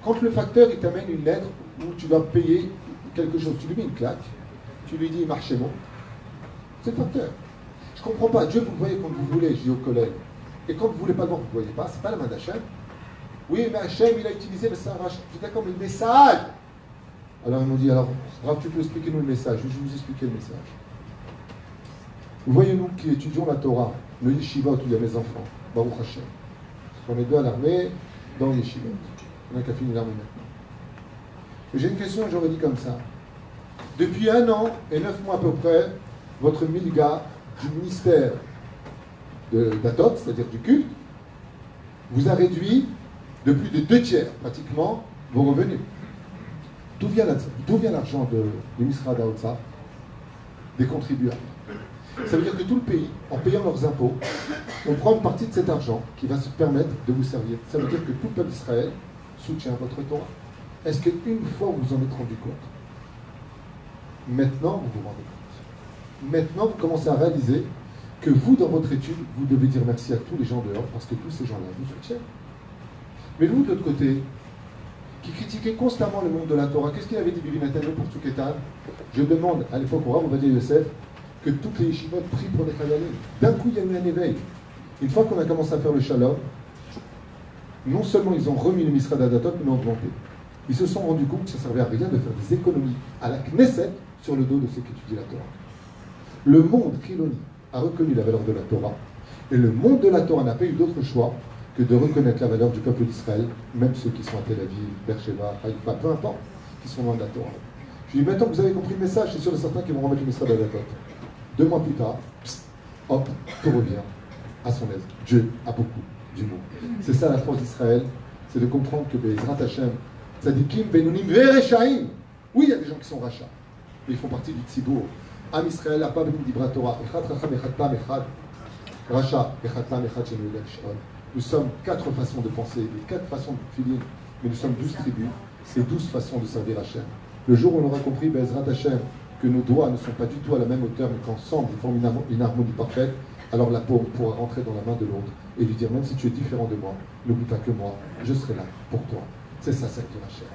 Quand le facteur, il t'amène une lettre où tu dois payer quelque chose, tu lui mets une claque, tu lui dis, marchez-moi. C'est le facteur. Je comprends pas. Dieu, vous le voyez quand vous voulez, je dis aux collègues. Et quand vous ne voulez pas le voir, vous ne voyez pas. C'est pas la main d'Hachem. Oui, mais Hachem, il a utilisé le message. Je dis d'accord, mais le message. Alors ils m'ont dit, alors, Rav, tu peux expliquer nous le message. Je vais vous expliquer le message. Vous voyez, nous qui étudions la Torah, le yeshiva où il y a mes enfants, Baruch Hashem. On est deux à l'armée, dans le yeshiva. On n'a qu'à finir l'armée maintenant. Et j'ai une question, j'aurais dit comme ça. Depuis 1 an et 9 mois à peu près, votre milga du ministère d'Atot, c'est-à-dire du culte, vous a réduit de plus de 2 tiers, pratiquement, vos revenus. D'où vient l'argent du Misra d'Aotsa? Des contribuables. Ça veut dire que tout le pays, en payant leurs impôts, on prend une partie de cet argent qui va se permettre de vous servir. Ça veut dire que tout le peuple d'Israël soutient votre Torah. Est-ce qu'une fois vous vous en êtes rendu compte? Maintenant, vous vous rendez compte. Maintenant, vous commencez à réaliser que vous, dans votre étude, vous devez dire merci à tous les gens dehors, parce que tous ces gens-là vous soutiennent. Mais vous, de l'autre côté, qui critiquait constamment le monde de la Torah, qu'est-ce qu'il avait dit Bibi Netanyahu pour Tzuketan? Je demande, à l'époque, au Rav Ovadia Yosef, que toutes les yeshivot prient pour les Chayalim. D'un coup, il y a eu un éveil. Une fois qu'on a commencé à faire le shalom, non seulement ils ont remis le Misra d'Adatot, mais ils l'ont augmenté. Ils se sont rendus compte que ça ne servait à rien de faire des économies à la Knesset sur le dos de ceux qui étudient la Torah. Le monde Khiloni a reconnu la valeur de la Torah, et le monde de la Torah n'a pas eu d'autre choix que de reconnaître la valeur du peuple d'Israël, même ceux qui sont à Tel Aviv, Beersheba, Haïfa, peu importe, qui sont loin de la Torah. Je dis, maintenant que vous avez compris le message, c'est sûr et certain qu'ils vont remettre le Misra d'Adatot. 2 mois plus tard, hop, tout revient à son aise. Dieu a beaucoup d'humour. C'est ça la force d'Israël, c'est de comprendre que Bezrat Hashem, Tzadikim, Benunim, Vereshaim. Oui, il y a des gens qui sont rachats, mais ils font partie du Tzibour. Am Israël, Appa Ben Dibra Torah, Echad Racham, Echad Tam, Echad Racha, Echad Tam, Echad Shem Yodel Shon. Nous sommes 4 façons de penser, 4 façons de filer, mais nous sommes 12 tribus, c'est 12 façons de servir Hashem. Le jour où on aura compris, Bezrat Hashem, que nos doigts ne sont pas du tout à la même hauteur, mais qu'ensemble ils forment une harmonie parfaite, alors la paume pourra rentrer dans la main de l'autre et lui dire, même si tu es différent de moi, n'oublie pas que moi, je serai là pour toi. C'est ça, servir Hashem.